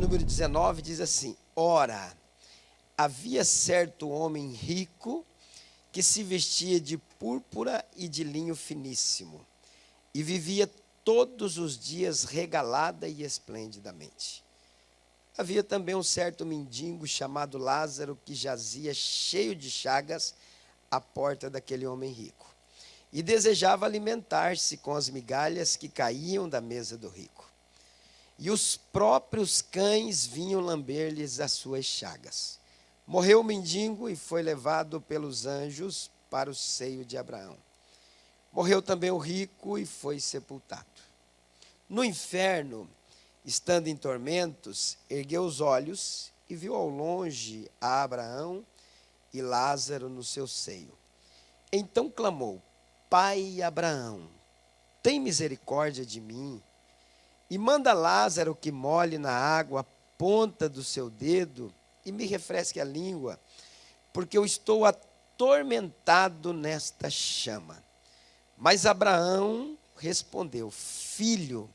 número 19 diz assim: Ora, havia certo homem rico que se vestia de púrpura e de linho finíssimo e vivia todos os dias regalada e esplendidamente. Havia também um certo mendigo chamado Lázaro que jazia cheio de chagas à porta daquele homem rico e desejava alimentar-se com as migalhas que caíam da mesa do rico. E os próprios cães vinham lamber-lhes as suas chagas. Morreu o mendigo e foi levado pelos anjos para o seio de Abraão. Morreu também o rico e foi sepultado. No inferno, estando em tormentos, ergueu os olhos e viu ao longe a Abraão e Lázaro no seu seio. Então clamou: Pai Abraão, tem misericórdia de mim e manda Lázaro que molhe na água a ponta do seu dedo e me refresque a língua, porque eu estou atormentado nesta chama. Mas Abraão respondeu: Filho,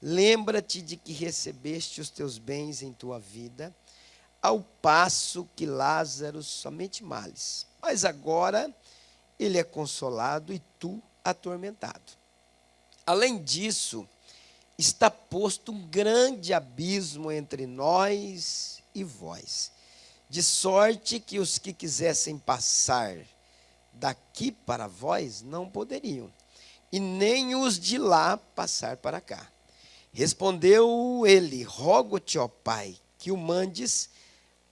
lembra-te de que recebeste os teus bens em tua vida, ao passo que Lázaro somente males. Mas agora ele é consolado e tu atormentado. Além disso, está posto um grande abismo entre nós e vós, de sorte que os que quisessem passar daqui para vós não poderiam, e nem os de lá passar para cá. Respondeu ele: Rogo-te, ó Pai, que o mandes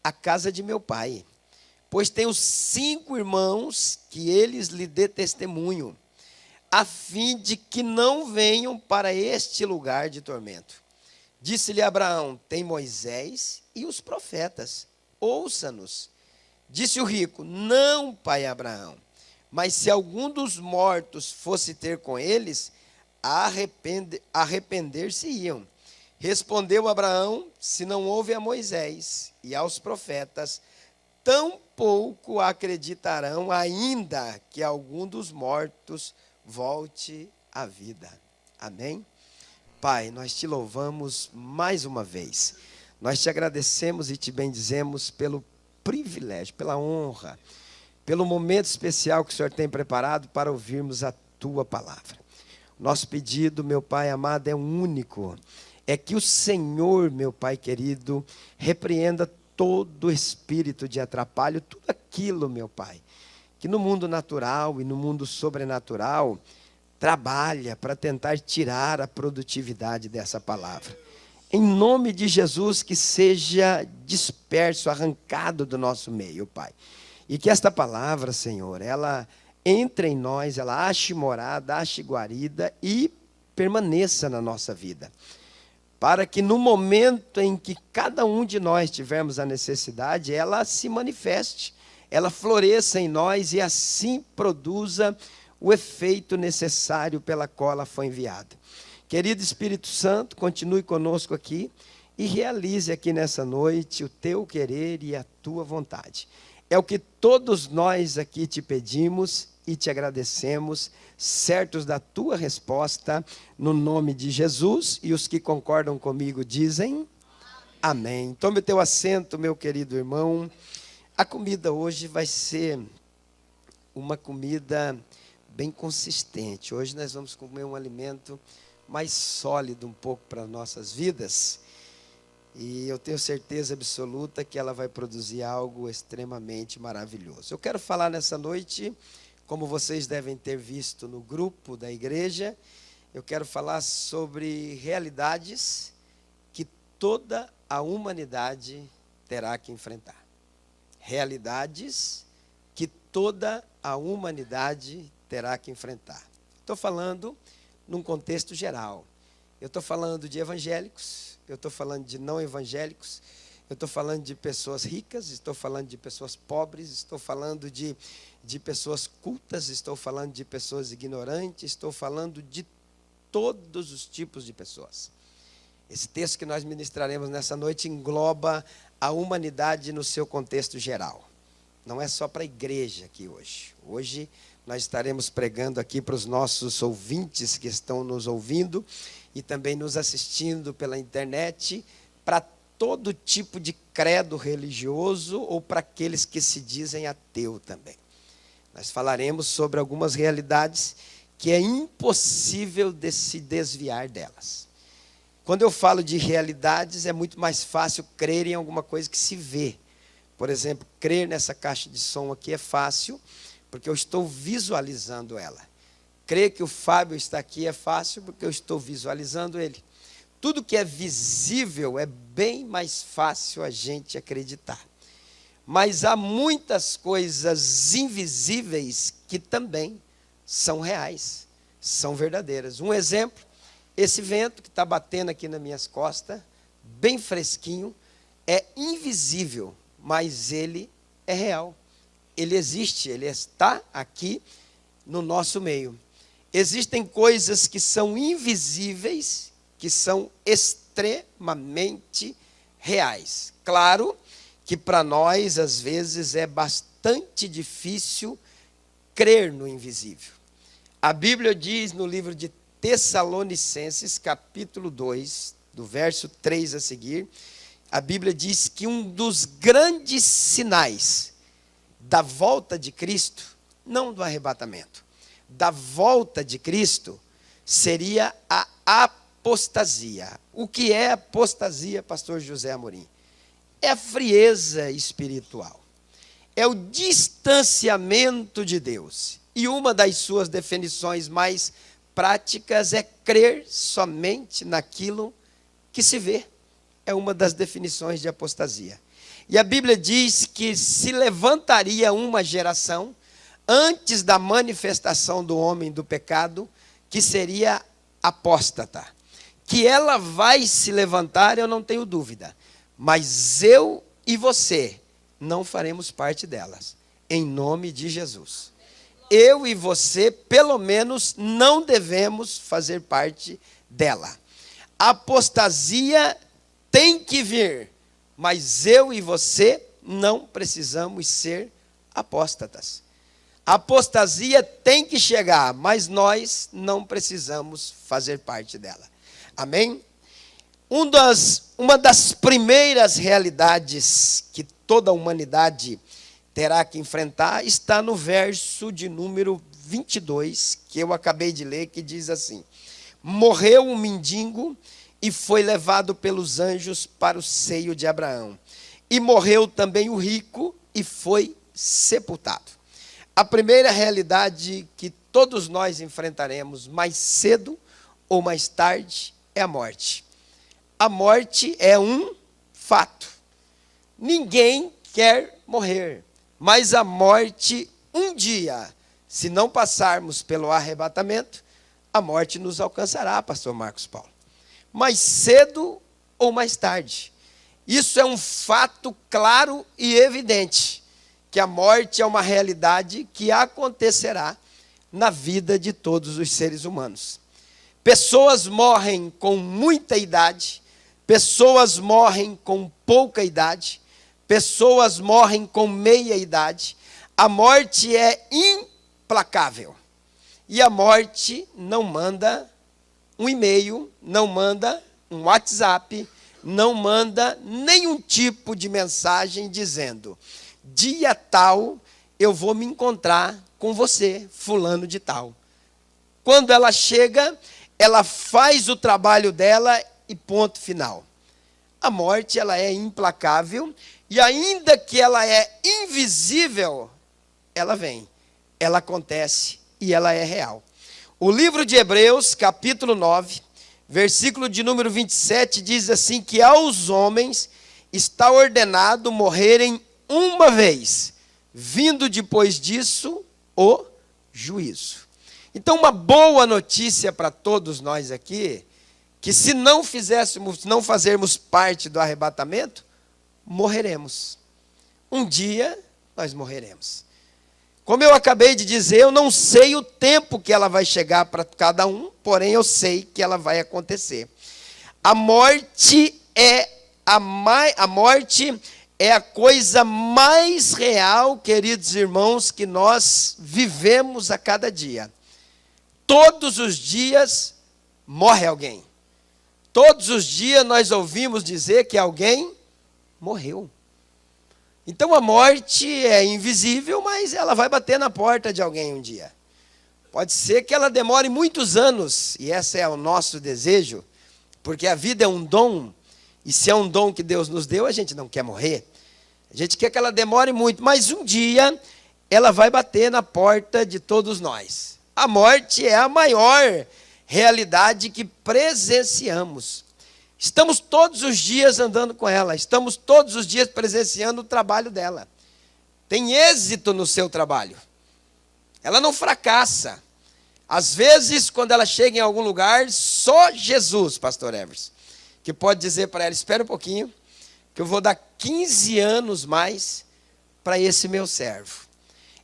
à casa de meu pai, pois tenho 5 irmãos, que eles lhe dê testemunho, a fim de que não venham para este lugar de tormento. Disse-lhe Abraão: Tem Moisés e os profetas, ouça-nos. Disse o rico: Não, pai Abraão, mas se algum dos mortos fosse ter com eles, arrepender-se-iam. Respondeu Abraão: Se não houve a Moisés e aos profetas, tampouco acreditarão, ainda que algum dos mortos volte à vida. Amém? Pai, nós te louvamos mais uma vez. Nós te agradecemos e te bendizemos pelo privilégio, pela honra, pelo momento especial que o Senhor tem preparado para ouvirmos a tua palavra. Nosso pedido, meu Pai amado, é único. É que o Senhor, meu Pai querido, repreenda todo espírito de atrapalho, tudo aquilo, meu Pai, que no mundo natural e no mundo sobrenatural trabalha para tentar tirar a produtividade dessa palavra. Em nome de Jesus, que seja disperso, arrancado do nosso meio, Pai. E que esta palavra, Senhor, ela entre em nós, ela ache morada, ache guarida e permaneça na nossa vida. Para que no momento em que cada um de nós tivermos a necessidade, ela se manifeste, ela floresça em nós e assim produza o efeito necessário pela qual ela foi enviada. Querido Espírito Santo, continue conosco aqui e realize aqui nessa noite o teu querer e a tua vontade. É o que todos nós aqui te pedimos e te agradecemos, certos da tua resposta, no nome de Jesus. E os que concordam comigo dizem amém. Tome o teu assento, meu querido irmão. A comida hoje vai ser uma comida bem consistente. Hoje nós vamos comer um alimento mais sólido um pouco para nossas vidas. E eu tenho certeza absoluta que ela vai produzir algo extremamente maravilhoso. Eu quero falar nessa noite, como vocês devem ter visto no grupo da igreja, eu quero falar sobre realidades que toda a humanidade terá que enfrentar. Realidades que toda a humanidade terá que enfrentar. Estou falando num contexto geral. Eu estou falando de evangélicos, eu estou falando de não evangélicos, eu estou falando de pessoas ricas, estou falando de pessoas pobres, estou falando de pessoas cultas, estou falando de pessoas ignorantes, estou falando de todos os tipos de pessoas. Esse texto que nós ministraremos nessa noite engloba a humanidade no seu contexto geral. Não é só para a igreja aqui hoje. Hoje nós estaremos pregando aqui para os nossos ouvintes que estão nos ouvindo e também nos assistindo pela internet, para todo tipo de credo religioso ou para aqueles que se dizem ateu também. Nós falaremos sobre algumas realidades que é impossível de se desviar delas. Quando eu falo de realidades, é muito mais fácil crer em alguma coisa que se vê. Por exemplo, crer nessa caixa de som aqui é fácil, porque eu estou visualizando ela. Crer que o Fábio está aqui é fácil, porque eu estou visualizando ele. Tudo que é visível é bem mais fácil a gente acreditar. Mas há muitas coisas invisíveis que também são reais, são verdadeiras. Um exemplo, esse vento que está batendo aqui nas minhas costas, bem fresquinho, é invisível, mas ele é real. Ele existe, ele está aqui no nosso meio. Existem coisas que são invisíveis, que são extremamente reais. Claro que para nós, às vezes, é bastante difícil crer no invisível. A Bíblia diz no livro de Tessalonicenses, capítulo 2, do verso 3 a seguir, a Bíblia diz que um dos grandes sinais da volta de Cristo, não do arrebatamento, da volta de Cristo, seria a apostasia. O que é apostasia, pastor José Amorim? É a frieza espiritual. É o distanciamento de Deus. E uma das suas definições mais práticas é crer somente naquilo que se vê. É uma das definições de apostasia. E a Bíblia diz que se levantaria uma geração antes da manifestação do homem do pecado, que seria apóstata. Que ela vai se levantar, eu não tenho dúvida. Mas eu e você não faremos parte delas, em nome de Jesus. Eu e você, pelo menos, não devemos fazer parte dela. A apostasia tem que vir, mas eu e você não precisamos ser apóstatas. A apostasia tem que chegar, mas nós não precisamos fazer parte dela. Amém? Uma das primeiras realidades que toda a humanidade terá que enfrentar está no verso de número 22, que eu acabei de ler, que diz assim: morreu um mendigo e foi levado pelos anjos para o seio de Abraão. E morreu também o rico e foi sepultado. A primeira realidade que todos nós enfrentaremos mais cedo ou mais tarde é a morte. A morte é um fato. Ninguém quer morrer, mas a morte, um dia, se não passarmos pelo arrebatamento, a morte nos alcançará, pastor Marcos Paulo. Mais cedo ou mais tarde. Isso é um fato claro e evidente, que a morte é uma realidade que acontecerá na vida de todos os seres humanos. Pessoas morrem com muita idade, pessoas morrem com pouca idade, pessoas morrem com meia idade. A morte é implacável. E a morte não manda um e-mail, não manda um WhatsApp, não manda nenhum tipo de mensagem dizendo: dia tal eu vou me encontrar com você, fulano de tal. Quando ela chega, ela faz o trabalho dela e ponto final. A morte, ela é implacável, e ainda que ela é invisível, ela vem, ela acontece e ela é real. O livro de Hebreus, capítulo 9, versículo de número 27, diz assim, que aos homens está ordenado morrerem uma vez, vindo depois disso o juízo. Então, uma boa notícia para todos nós aqui, que se não fazermos parte do arrebatamento, morreremos. Um dia nós morreremos. Como eu acabei de dizer, eu não sei o tempo que ela vai chegar para cada um, porém eu sei que ela vai acontecer. A morte é a coisa mais real, queridos irmãos, que nós vivemos a cada dia. Todos os dias morre alguém. Todos os dias nós ouvimos dizer que alguém morreu. Então a morte é invisível, mas ela vai bater na porta de alguém um dia. Pode ser que ela demore muitos anos, e esse é o nosso desejo, porque a vida é um dom, e se é um dom que Deus nos deu, a gente não quer morrer. A gente quer que ela demore muito, mas um dia ela vai bater na porta de todos nós. A morte é a maior realidade que presenciamos. Estamos todos os dias andando com ela, estamos todos os dias presenciando o trabalho dela. Tem êxito no seu trabalho. Ela não fracassa. Às vezes, quando ela chega em algum lugar, só Jesus, pastor Evers, que pode dizer para ela, espera um pouquinho, que eu vou dar 15 anos mais para esse meu servo.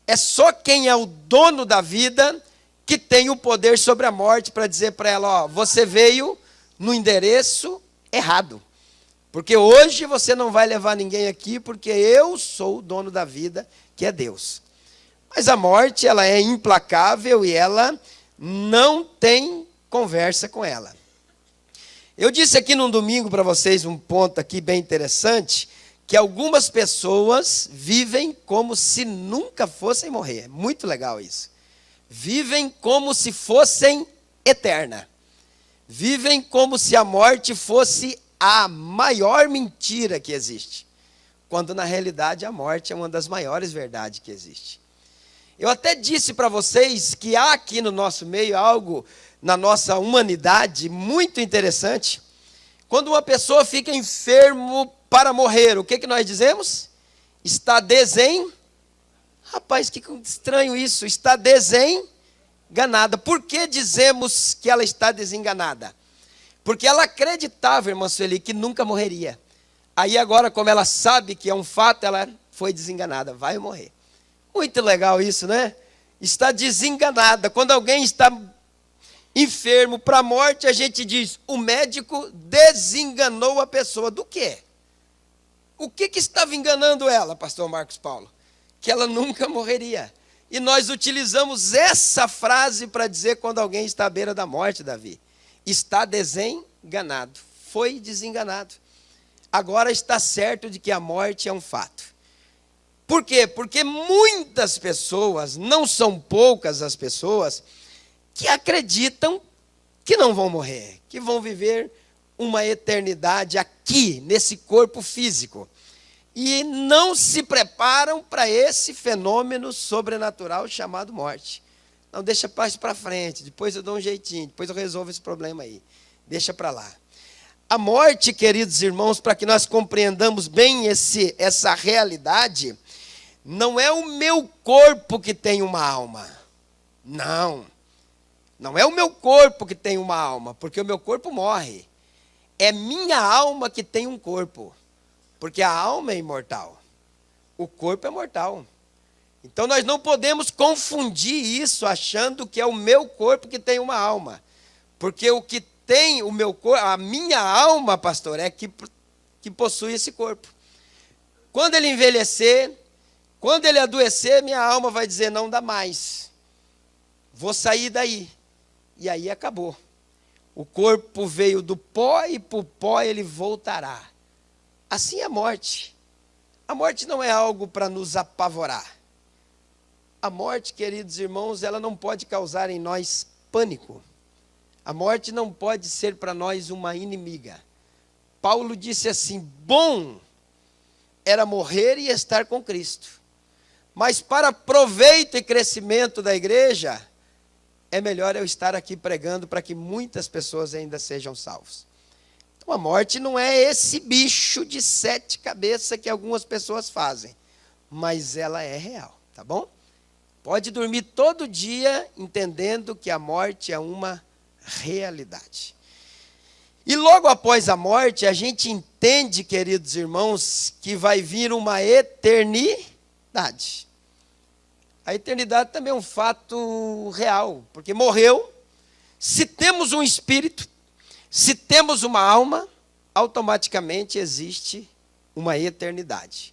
É só quem é o dono da vida que tem o poder sobre a morte para dizer para ela, ó, você veio no endereço errado. Porque hoje você não vai levar ninguém aqui, porque eu sou o dono da vida, que é Deus. Mas a morte, ela é implacável e ela não tem conversa com ela. Eu disse aqui num domingo para vocês um ponto aqui bem interessante, que algumas pessoas vivem como se nunca fossem morrer. Muito legal isso. Vivem como se fossem eterna. Vivem como se a morte fosse a maior mentira que existe. Quando na realidade a morte é uma das maiores verdades que existe. Eu até disse para vocês que há aqui no nosso meio algo, na nossa humanidade, muito interessante. Quando uma pessoa fica enfermo para morrer, o que nós dizemos? Está desenganada. Rapaz, que estranho isso, está desenganada. Por que dizemos que ela está desenganada? Porque ela acreditava, irmã Sueli, que nunca morreria. Aí agora, como ela sabe que é um fato, ela foi desenganada, vai morrer. Muito legal isso, né? Está desenganada. Quando alguém está enfermo para a morte, a gente diz, o médico desenganou a pessoa. Do quê? O que estava enganando ela, pastor Marcos Paulo? Que ela nunca morreria. E nós utilizamos essa frase para dizer quando alguém está à beira da morte, Davi. Está desenganado. Foi desenganado. Agora está certo de que a morte é um fato. Por quê? Porque muitas pessoas, não são poucas as pessoas, que acreditam que não vão morrer, que vão viver uma eternidade aqui, nesse corpo físico. E não se preparam para esse fenômeno sobrenatural chamado morte. Não, deixa para frente, depois eu dou um jeitinho, depois eu resolvo esse problema aí. Deixa para lá. A morte, queridos irmãos, para que nós compreendamos bem essa realidade, não é o meu corpo que tem uma alma. Não. Não é o meu corpo que tem uma alma, porque o meu corpo morre. É minha alma que tem um corpo, porque a alma é imortal. O corpo é mortal. Então nós não podemos confundir isso achando que é o meu corpo que tem uma alma. Porque o que tem o meu corpo, a minha alma, pastor, é que possui esse corpo. Quando ele envelhecer, quando ele adoecer, minha alma vai dizer, não dá mais. Vou sair daí. E aí acabou. O corpo veio do pó e para o pó ele voltará. Assim é a morte. A morte não é algo para nos apavorar. A morte, queridos irmãos, ela não pode causar em nós pânico. A morte não pode ser para nós uma inimiga. Paulo disse assim, bom era morrer e estar com Cristo. Mas para proveito e crescimento da igreja, é melhor eu estar aqui pregando para que muitas pessoas ainda sejam salvas. Então a morte não é esse bicho de 7 cabeças que algumas pessoas fazem, mas ela é real, tá bom? Pode dormir todo dia entendendo que a morte é uma realidade. E logo após a morte, a gente entende, queridos irmãos, que vai vir uma eternidade. A eternidade também é um fato real, porque morreu. Se temos um espírito, se temos uma alma, automaticamente existe uma eternidade.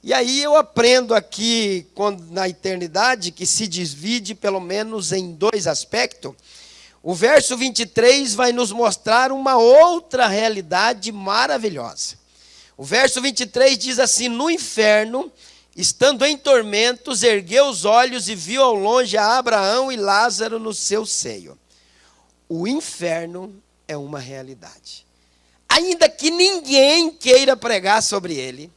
E aí eu aprendo aqui, na eternidade, que se divide pelo menos em 2 aspectos. O verso 23 vai nos mostrar uma outra realidade maravilhosa. O verso 23 diz assim: no inferno, estando em tormentos, ergueu os olhos e viu ao longe a Abraão e Lázaro no seu seio. O inferno é uma realidade. Ainda que ninguém queira pregar sobre ele,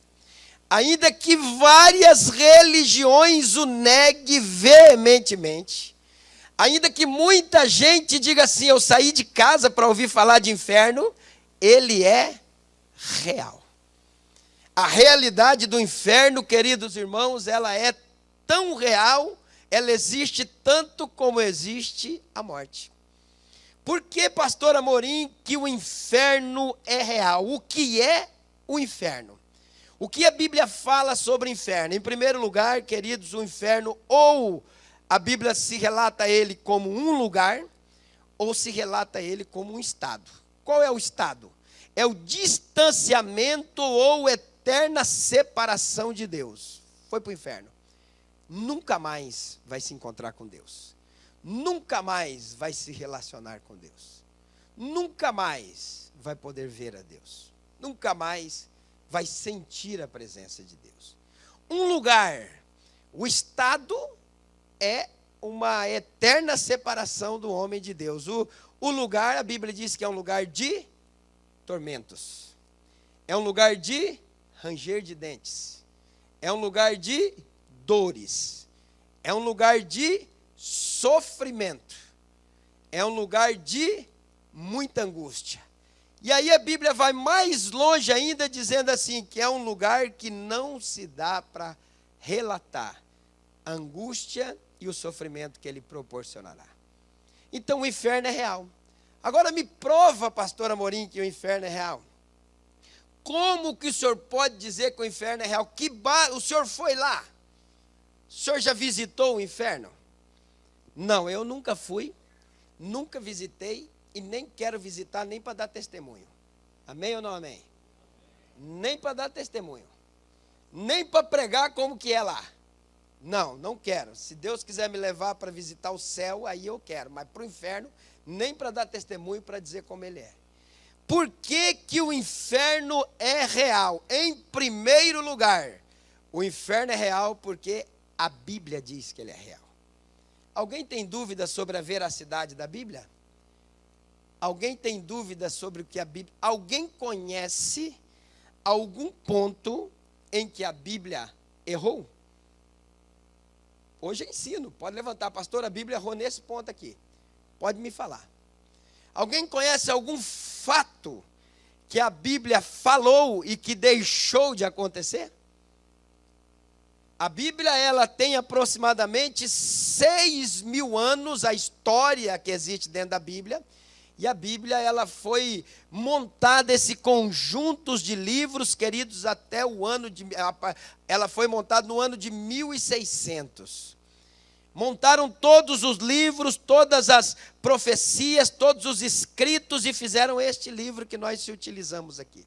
ainda que várias religiões o neguem veementemente, ainda que muita gente diga assim: eu saí de casa para ouvir falar de inferno, ele é real. A realidade do inferno, queridos irmãos, ela é tão real, ela existe tanto como existe a morte. Por que, pastor Amorim, que o inferno é real? O que é o inferno? O que a Bíblia fala sobre o inferno? Em primeiro lugar, queridos, o inferno, ou a Bíblia se relata ele como um lugar, ou se relata ele como um estado. Qual é o estado? É o distanciamento ou eterna separação de Deus. Foi para o inferno. Nunca mais vai se encontrar com Deus. Nunca mais vai se relacionar com Deus. Nunca mais vai poder ver a Deus. Nunca mais vai sentir a presença de Deus. Um lugar, o estado é uma eterna separação do homem de Deus. O lugar, a Bíblia diz que é um lugar de tormentos. É um lugar de ranger de dentes. É um lugar de dores. É um lugar de sofrimento. É um lugar de muita angústia. E aí a Bíblia vai mais longe ainda, dizendo assim, que é um lugar que não se dá para relatar a angústia e o sofrimento que ele proporcionará. Então o inferno é real. Agora me prova, pastor Amorim, que o inferno é real. Como que o senhor pode dizer que o inferno é real? O senhor foi lá? O senhor já visitou o inferno? Não, eu nunca fui, nunca visitei e nem quero visitar, nem para dar testemunho. Amém ou não amém? Nem para dar testemunho. Nem para pregar como que é lá. Não, não quero. Se Deus quiser me levar para visitar o céu, aí eu quero. Mas para o inferno, nem para dar testemunho, para dizer como ele é. Por que que o inferno é real? Em primeiro lugar, o inferno é real porque a Bíblia diz que ele é real. Alguém tem dúvida sobre a veracidade da Bíblia? Alguém tem dúvida sobre o que a Bíblia... Alguém conhece algum ponto em que a Bíblia errou? Hoje eu ensino, pode levantar, pastor, a Bíblia errou nesse ponto aqui. Pode me falar. Alguém conhece algum fato que a Bíblia falou e que deixou de acontecer? A Bíblia, ela tem aproximadamente 6.000 anos, a história que existe dentro da Bíblia. E a Bíblia, ela foi montada, esse conjunto de livros, queridos, até o ano de... Ela foi montada no ano de 1600. Montaram todos os livros, todas as profecias, todos os escritos e fizeram este livro que nós utilizamos aqui.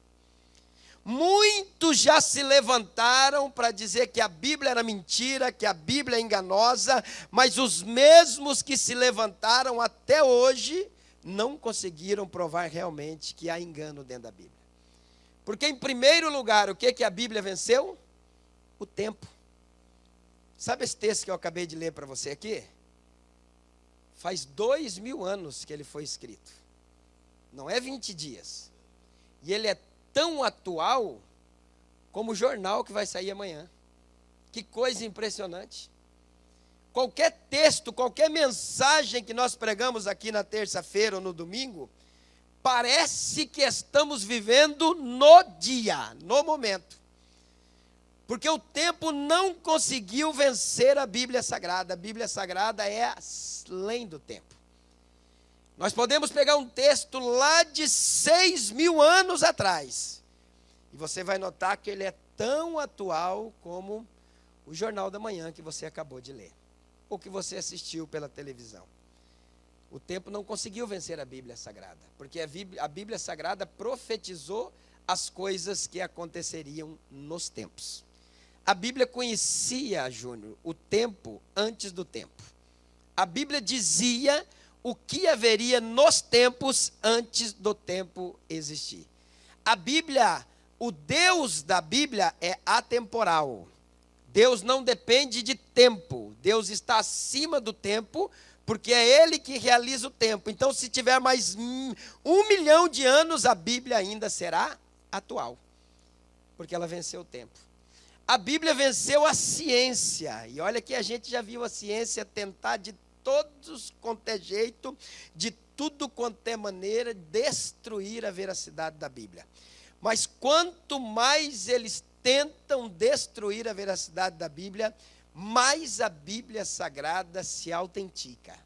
Muitos já se levantaram para dizer que a Bíblia era mentira, que a Bíblia é enganosa, mas os mesmos que se levantaram até hoje não conseguiram provar realmente que há engano dentro da Bíblia. Porque em primeiro lugar, o que a Bíblia venceu? O tempo. Sabe esse texto que eu acabei de ler para você aqui? Faz 2.000 anos que ele foi escrito. Não é 20 dias. E ele é tão atual como o jornal que vai sair amanhã. Que coisa impressionante. Qualquer texto, qualquer mensagem que nós pregamos aqui na terça-feira ou no domingo, parece que estamos vivendo no dia, no momento. Porque o tempo não conseguiu vencer a Bíblia Sagrada. A Bíblia Sagrada é além do tempo. Nós podemos pegar um texto lá de 6.000 anos atrás. E você vai notar que ele é tão atual como o Jornal da Manhã que você acabou de ler. Ou que você assistiu pela televisão. O tempo não conseguiu vencer a Bíblia Sagrada. Porque a Bíblia Sagrada profetizou as coisas que aconteceriam nos tempos. A Bíblia conhecia, Júnior, o tempo antes do tempo. A Bíblia dizia o que haveria nos tempos antes do tempo existir. A Bíblia, o Deus da Bíblia é atemporal. Deus não depende de tempo. Deus está acima do tempo, porque é Ele que realiza o tempo. Então, se tiver mais 1.000.000 de anos, a Bíblia ainda será atual, porque ela venceu o tempo. A Bíblia venceu a ciência. E olha que a gente já viu a ciência tentar de todos quanto é jeito, de tudo quanto é maneira, destruir a veracidade da Bíblia. Mas quanto mais eles tentam destruir a veracidade da Bíblia, mais a Bíblia Sagrada se autentica,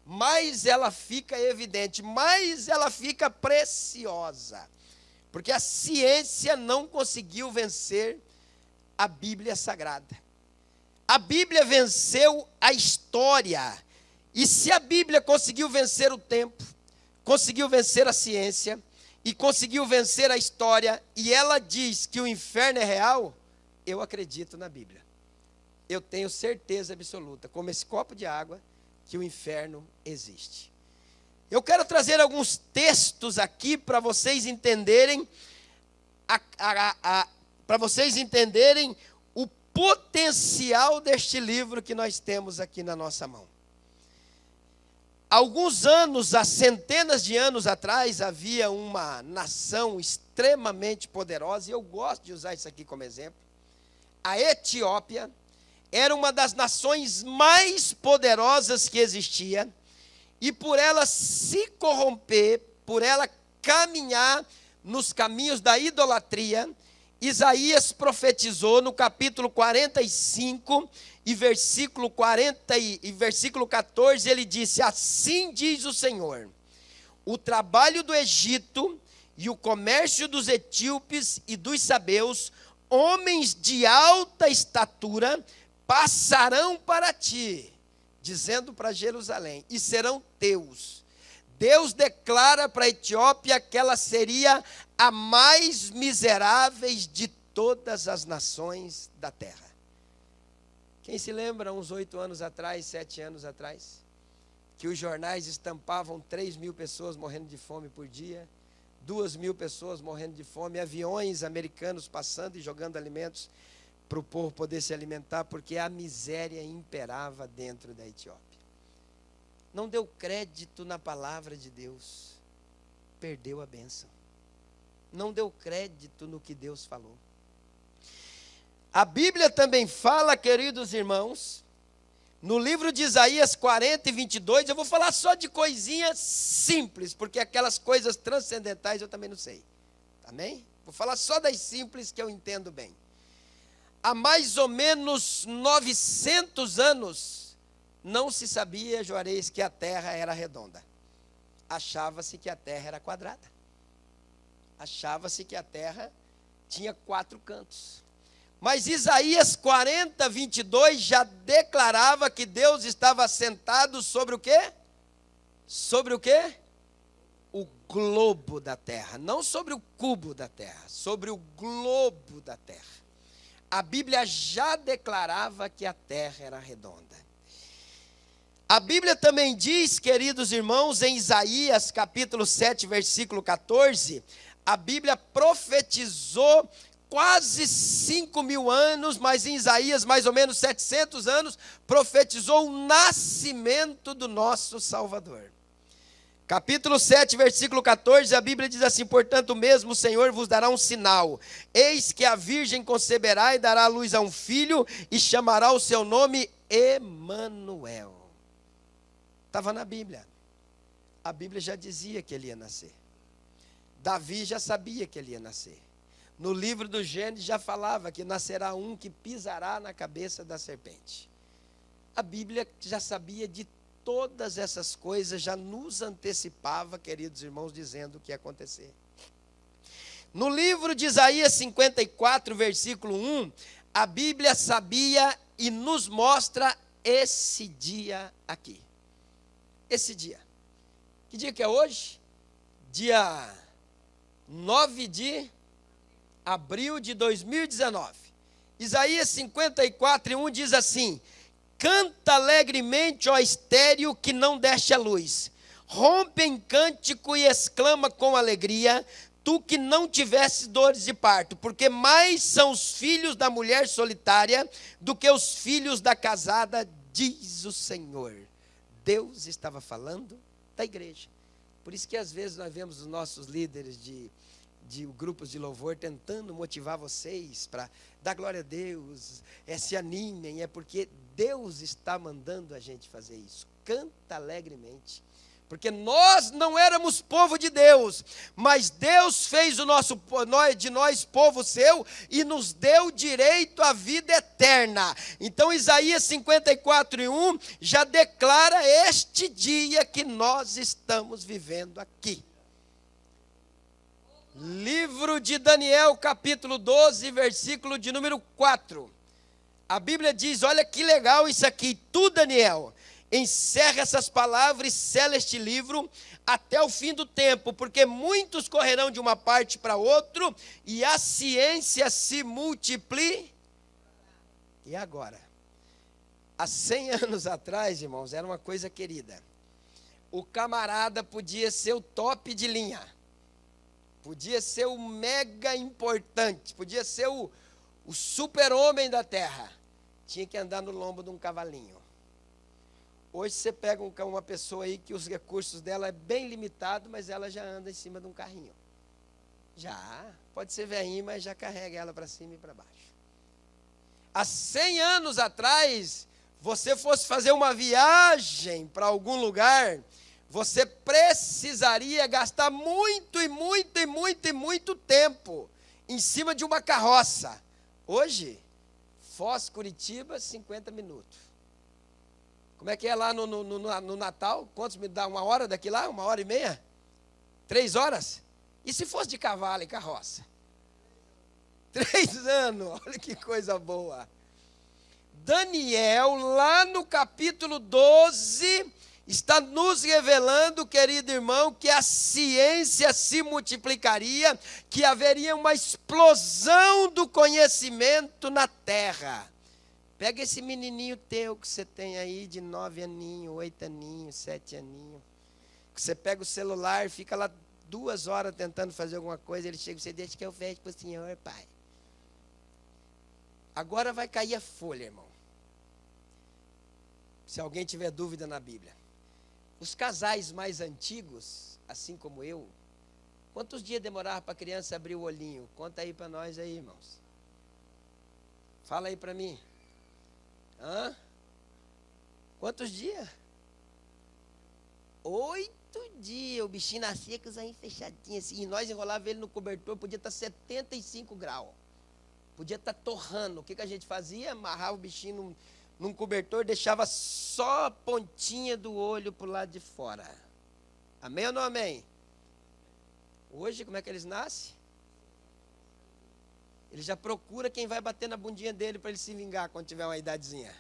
mais ela fica evidente, mais ela fica preciosa, porque a ciência não conseguiu vencer a Bíblia Sagrada. A Bíblia venceu a história, e se a Bíblia conseguiu vencer o tempo, conseguiu vencer a ciência, e conseguiu vencer a história, e ela diz que o inferno é real, eu acredito na Bíblia. Eu tenho certeza absoluta, como esse copo de água, que o inferno existe. Eu quero trazer alguns textos aqui para vocês entenderem, para vocês entenderem o potencial deste livro que nós temos aqui na nossa mão. Alguns anos, há centenas de anos atrás, havia uma nação extremamente poderosa, e eu gosto de usar isso aqui como exemplo. A Etiópia era uma das nações mais poderosas que existia, e por ela se corromper, por ela caminhar nos caminhos da idolatria, Isaías profetizou no capítulo 45, e versículo 40 e versículo 14, ele disse: assim diz o Senhor, o trabalho do Egito e o comércio dos etíopes e dos sabeus, homens de alta estatura, passarão para ti, dizendo para Jerusalém, e serão teus. Deus declara para a Etiópia que ela seria a mais miserável de todas as nações da terra. Quem se lembra, uns 8 anos atrás, 7 anos atrás, que os jornais estampavam 3.000 pessoas morrendo de fome por dia, 2.000 pessoas morrendo de fome, aviões americanos passando e jogando alimentos para o povo poder se alimentar, porque a miséria imperava dentro da Etiópia. Não deu crédito na palavra de Deus, perdeu a bênção. Não deu crédito no que Deus falou. A Bíblia também fala, queridos irmãos, no livro de Isaías 40 e 22, eu vou falar só de coisinhas simples, porque aquelas coisas transcendentais eu também não sei. Amém? Vou falar só das simples que eu entendo bem. Há mais ou menos 900 anos, não se sabia, Juarez, que a terra era redonda. Achava-se que a terra era quadrada. Achava-se que a terra tinha 4 cantos. Mas Isaías 40, 22 já declarava que Deus estava sentado sobre o quê? Sobre o quê? O globo da terra. Não sobre o cubo da terra, sobre o globo da terra. A Bíblia já declarava que a terra era redonda. A Bíblia também diz, queridos irmãos, em Isaías capítulo 7, versículo 14, a Bíblia profetizou quase 5.000 anos, mas em Isaías mais ou menos 700 anos, profetizou o nascimento do nosso Salvador. Capítulo 7, versículo 14, a Bíblia diz assim: portanto mesmo o Senhor vos dará um sinal, eis que a virgem conceberá e dará à luz a um filho, e chamará o seu nome Emanuel. Estava na Bíblia. A Bíblia já dizia que ele ia nascer. Davi já sabia que ele ia nascer. No livro do Gênesis já falava que nascerá um que pisará na cabeça da serpente. A Bíblia já sabia de todas essas coisas, já nos antecipava, queridos irmãos, dizendo o que ia acontecer. No livro de Isaías 54, versículo 1, a Bíblia sabia e nos mostra esse dia aqui. Esse dia. Que dia que é hoje? Dia 9 de abril de 2019. Isaías 54, 1 diz assim: canta alegremente, ó estéril, que não deste a luz. rompe em cântico e exclama com alegria, tu que não tivesse dores de parto, porque mais são os filhos da mulher solitária do que os filhos da casada, diz o Senhor. Deus estava falando da igreja. Por isso que às vezes nós vemos os nossos líderes de grupos de louvor tentando motivar vocês para dar glória a Deus, se animem, é porque Deus está mandando a gente fazer isso. Canta alegremente. Porque nós não éramos povo de Deus, mas Deus fez de nós povo seu e nos deu direito à vida eterna. Então Isaías 54:1 já declara este dia que nós estamos vivendo aqui. Livro de Daniel, capítulo 12, versículo de número 4. A Bíblia diz, olha que legal isso aqui, tu, Daniel, encerra essas palavras e sela este livro até o fim do tempo, porque muitos correrão de uma parte para outra e a ciência se multiplica. E agora? Há 100 anos atrás, irmãos, era uma coisa querida. O camarada podia ser o top de linha, podia ser o mega importante, podia ser o super-homem da terra. Tinha que andar no lombo de um cavalinho. Hoje você pega uma pessoa aí que os recursos dela é bem limitado, mas ela já anda em cima de um carrinho. Já, pode ser velhinho, mas já carrega ela para cima e para baixo. Há 100 anos atrás, você fosse fazer uma viagem para algum lugar, você precisaria gastar muito tempo em cima de uma carroça. Hoje, Foz, Curitiba, 50 minutos. Como é que é lá no Natal? Quantos me dá? 1 hora daqui lá? 1h30? 3 horas? E se fosse de cavalo e carroça? 3 anos, olha que coisa boa. Daniel, lá no capítulo 12, está nos revelando, querido irmão, que a ciência se multiplicaria, que haveria uma explosão do conhecimento na terra. Pega esse menininho teu que você tem aí de 9 aninhos, 8 aninhos, 7 aninhos. Que você pega o celular, fica lá 2 horas tentando fazer alguma coisa, ele chega e você deixa que eu feche para o senhor, pai. Agora vai cair a folha, irmão. Se alguém tiver dúvida na Bíblia. Os casais mais antigos, assim como eu, quantos dias demorava para a criança abrir o olhinho? Conta aí para nós aí, irmãos. Fala aí para mim. Hã? Quantos dias? 8 dias. O bichinho nascia com os olhinhos fechadinhos assim. E nós enrolávamos ele no cobertor, podia estar 75 graus. Podia estar torrando. O que a gente fazia? Amarrava o bichinho num cobertor, deixava só a pontinha do olho para o lado de fora. Amém ou não amém? Hoje, como é que eles nascem? Ele já procura quem vai bater na bundinha dele para ele se vingar quando tiver uma idadezinha.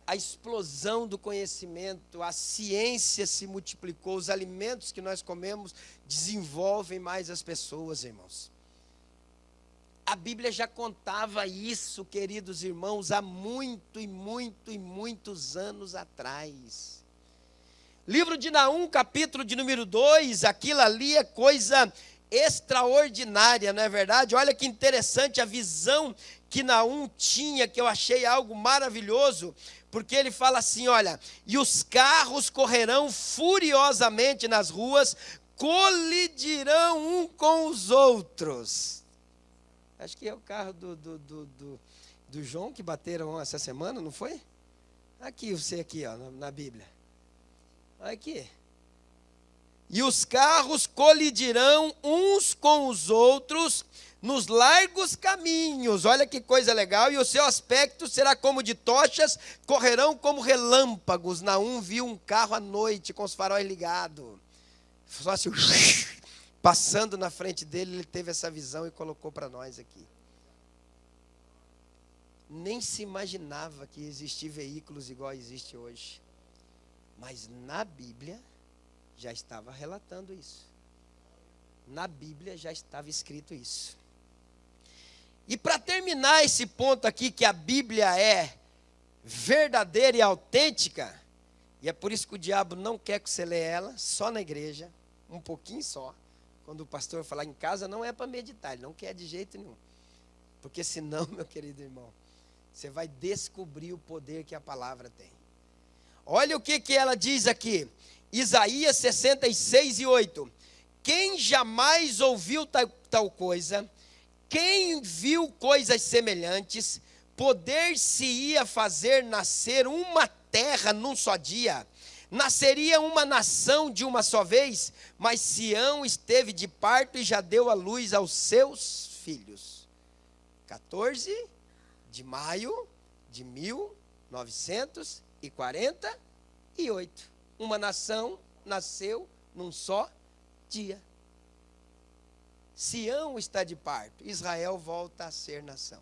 A explosão do conhecimento, a ciência se multiplicou, os alimentos que nós comemos desenvolvem mais as pessoas, irmãos. A Bíblia já contava isso, queridos irmãos, há muitos anos atrás. Livro de Naum, capítulo de número 2, aquilo ali é coisa extraordinária, não é verdade? Olha que interessante a visão que Naum tinha, que eu achei algo maravilhoso, porque ele fala assim, olha, e os carros correrão furiosamente nas ruas, colidirão um com os outros. Acho que é o carro do João que bateram essa semana, não foi? Aqui, você aqui, ó, na Bíblia. Aqui. E os carros colidirão uns com os outros nos largos caminhos. Olha que coisa legal. E o seu aspecto será como de tochas, correrão como relâmpagos. Naum viu um carro à noite com os faróis ligados. Só assim, passando na frente dele, ele teve essa visão e colocou para nós aqui. Nem se imaginava que existiam veículos igual existe hoje. Mas na Bíblia já estava relatando isso. Na Bíblia já estava escrito isso. E para terminar esse ponto aqui, que a Bíblia é verdadeira e autêntica, E é por isso que o diabo não quer que você leia ela, só na igreja, um pouquinho só. Quando o pastor falar em casa, não é para meditar, ele não quer de jeito nenhum. Porque senão, meu querido irmão, você vai descobrir o poder que a palavra tem. Olha o que ela diz aqui, Isaías 66:8. Quem jamais ouviu tal coisa, quem viu coisas semelhantes, poder-se-ia fazer nascer uma terra num só dia, nasceria uma nação de uma só vez, mas Sião esteve de parto e já deu à luz aos seus filhos. 14 de maio de 1948. Uma nação nasceu num só dia. Sião está de parto, Israel volta a ser nação.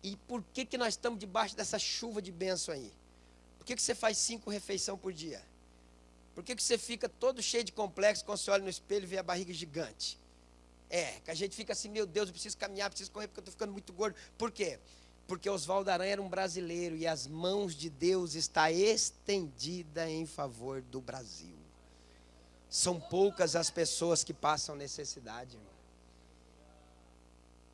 E por que nós estamos debaixo dessa chuva de bênção aí? Por que você faz 5 refeições por dia? Por que você fica todo cheio de complexo quando você olha no espelho e vê a barriga gigante? Que a gente fica assim, meu Deus, eu preciso caminhar, preciso correr porque eu estou ficando muito gordo. Por quê? Porque Oswaldo Aranha era um brasileiro e as mãos de Deus estão estendidas em favor do Brasil. São poucas as pessoas que passam necessidade, irmão.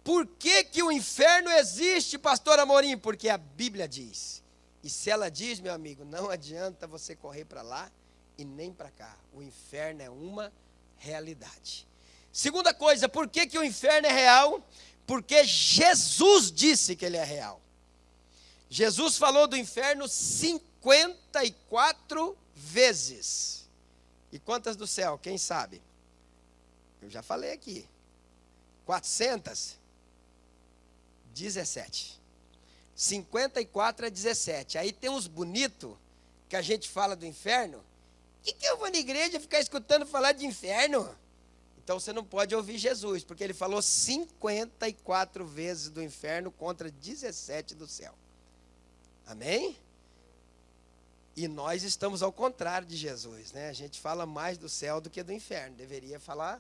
Por que o inferno existe, pastor Amorim? Porque a Bíblia diz. E se ela diz, meu amigo, não adianta você correr para lá e nem para cá. O inferno é uma realidade. Segunda coisa, por que o inferno é real? Porque Jesus disse que ele é real. Jesus falou do inferno 54 vezes. E quantas do céu? Quem sabe? Eu já falei aqui. 417. 54 a 17. Aí tem uns bonitos que a gente fala do inferno. Que eu vou na igreja ficar escutando falar de inferno? Então você não pode ouvir Jesus, porque ele falou 54 vezes do inferno contra 17 do céu. Amém? E nós estamos ao contrário de Jesus, né? A gente fala mais do céu do que do inferno. Deveria falar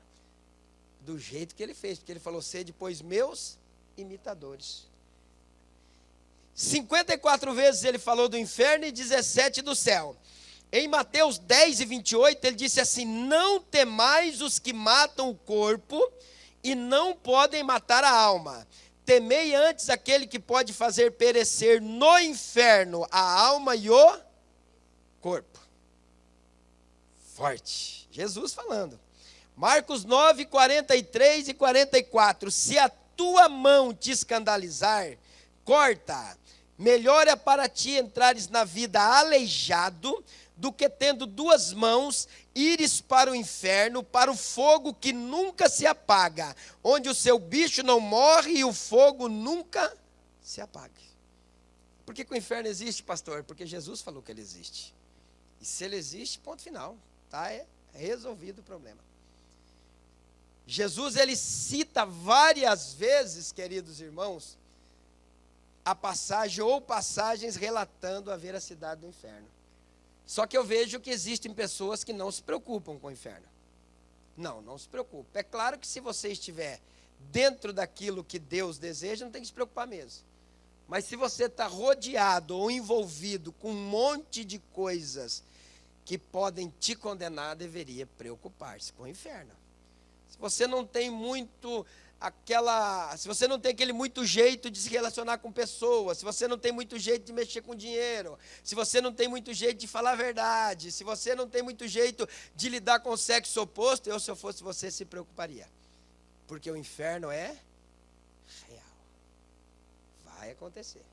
do jeito que ele fez, porque ele falou: sede, pois, meus imitadores. 54 vezes ele falou do inferno e 17 do céu. Em Mateus 10:28, ele disse assim: não temais os que matam o corpo e não podem matar a alma. Temei antes aquele que pode fazer perecer no inferno a alma e o corpo. Forte. Jesus falando. Marcos 9, 43 e 44. Se a tua mão te escandalizar, corta. Melhor é para ti entrares na vida aleijado, do que tendo 2 mãos, ires para o inferno, para o fogo que nunca se apaga, onde o seu bicho não morre e o fogo nunca se apaga. Por que o inferno existe, pastor? Porque Jesus falou que ele existe. E se ele existe, ponto final. Tá? É resolvido o problema. Jesus, ele cita várias vezes, queridos irmãos, a passagem ou passagens relatando a veracidade do inferno. Só que eu vejo que existem pessoas que não se preocupam com o inferno. Não se preocupa. É claro que se você estiver dentro daquilo que Deus deseja, não tem que se preocupar mesmo. Mas se você está rodeado ou envolvido com um monte de coisas que podem te condenar, deveria preocupar-se com o inferno. Se você não tem se você não tem aquele muito jeito de se relacionar com pessoas, se você não tem muito jeito de mexer com dinheiro, se você não tem muito jeito de falar a verdade, se você não tem muito jeito de lidar com o sexo oposto, se eu fosse você, se preocuparia. Porque o inferno é real. Vai acontecer.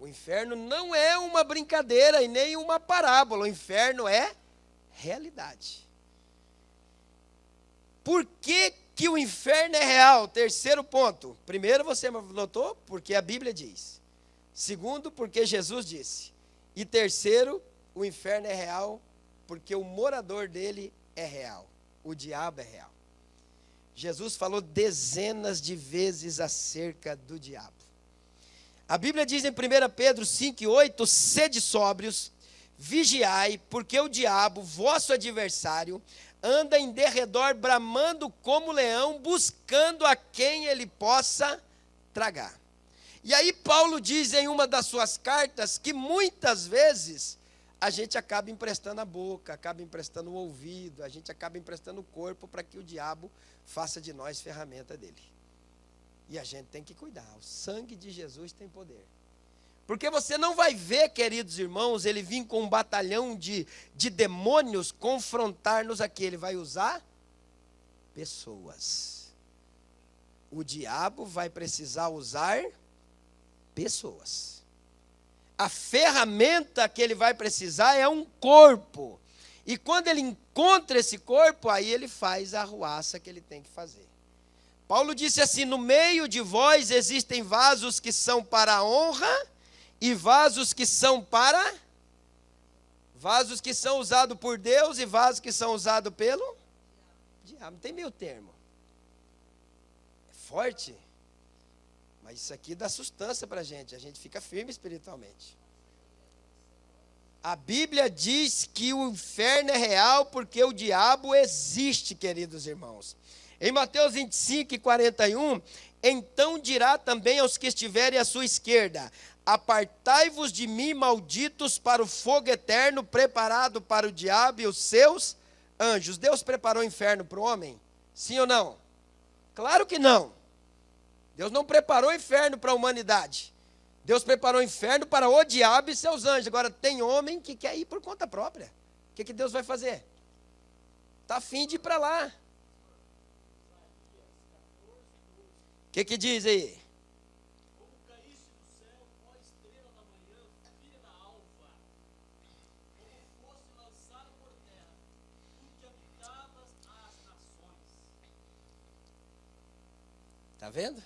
O inferno não é uma brincadeira e nem uma parábola. O inferno é realidade. Por que o inferno é real? Terceiro ponto. Primeiro, você notou? Porque a Bíblia diz. Segundo, porque Jesus disse. E terceiro, o inferno é real porque o morador dele é real. O diabo é real. Jesus falou dezenas de vezes acerca do diabo. A Bíblia diz em 1 Pedro 5:8, sede sóbrios, vigiai, porque o diabo, vosso adversário, anda em derredor bramando como leão, buscando a quem ele possa tragar. E aí Paulo diz em uma das suas cartas que muitas vezes a gente acaba emprestando a boca, acaba emprestando o ouvido, a gente acaba emprestando o corpo para que o diabo faça de nós ferramenta dele. E a gente tem que cuidar. O sangue de Jesus tem poder. Porque você não vai ver, queridos irmãos, ele vir com um batalhão de demônios confrontar-nos aqui. Ele vai usar pessoas. O diabo vai precisar usar pessoas. A ferramenta que ele vai precisar é um corpo. E quando ele encontra esse corpo, aí ele faz a arruaça que ele tem que fazer. Paulo disse assim: no meio de vós existem vasos que são para a honra e vasos que são usados por Deus e vasos que são usados pelo diabo. Não tem meio termo. É forte. Mas isso aqui dá sustância para a gente fica firme espiritualmente. A Bíblia diz que o inferno é real porque o diabo existe, queridos irmãos. Em Mateus 25, 41, então dirá também aos que estiverem à sua esquerda: apartai-vos de mim, malditos, para o fogo eterno, preparado para o diabo e os seus anjos. Deus preparou o inferno para o homem? Sim ou não? Claro que não. Deus não preparou o inferno para a humanidade. Deus preparou o inferno para o diabo e seus anjos. Agora, tem homem que quer ir por conta própria. O que Deus vai fazer? Está afim de ir para lá. O que diz aí? Como caíste do céu, ó estrela da manhã, filha da alva, como fosse lançada por terra, tu que habitavas as nações. Está vendo?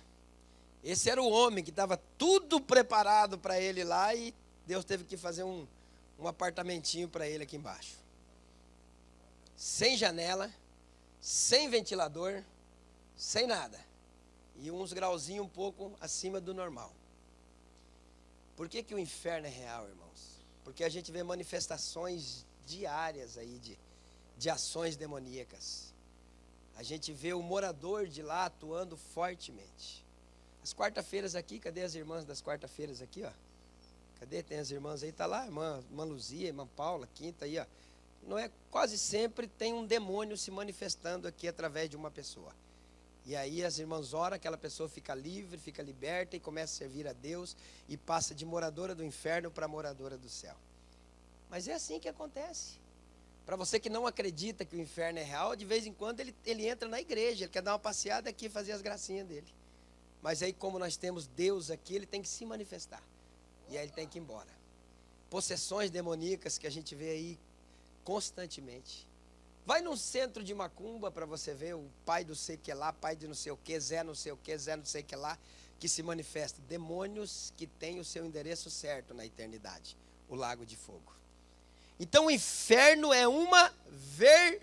Esse era o homem que estava tudo preparado para ele lá e Deus teve que fazer um apartamentinho para ele aqui embaixo. Sem janela, sem ventilador, sem nada. E uns grauzinhos um pouco acima do normal. Por que o inferno é real, irmãos? Porque a gente vê manifestações diárias aí de ações demoníacas. A gente vê o morador de lá atuando fortemente. As quarta-feiras aqui, cadê as irmãs das quarta-feiras aqui, ó? Cadê? Tem as irmãs aí, tá lá, irmã Luzia, irmã Paula, quinta aí, ó. Não é, quase sempre tem um demônio se manifestando aqui através de uma pessoa. E aí as irmãs oram, aquela pessoa fica livre, fica liberta e começa a servir a Deus e passa de moradora do inferno para moradora do céu. Mas é assim que acontece. Para você que não acredita que o inferno é real, de vez em quando ele entra na igreja, ele quer dar uma passeada aqui e fazer as gracinhas dele. Mas aí, como nós temos Deus aqui, ele tem que se manifestar. E aí ele tem que ir embora. Possessões demoníacas que a gente vê aí constantemente. Vai num centro de macumba para você ver o pai do sei que lá, pai de não sei o que, Zé não sei o que, Zé não sei que lá, que se manifesta. Demônios que têm o seu endereço certo na eternidade, o lago de fogo. Então o inferno é uma verdade.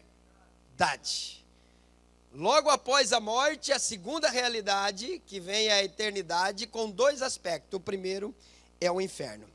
Logo após a morte, a segunda realidade, que vem a eternidade, com dois aspectos. O primeiro é o inferno.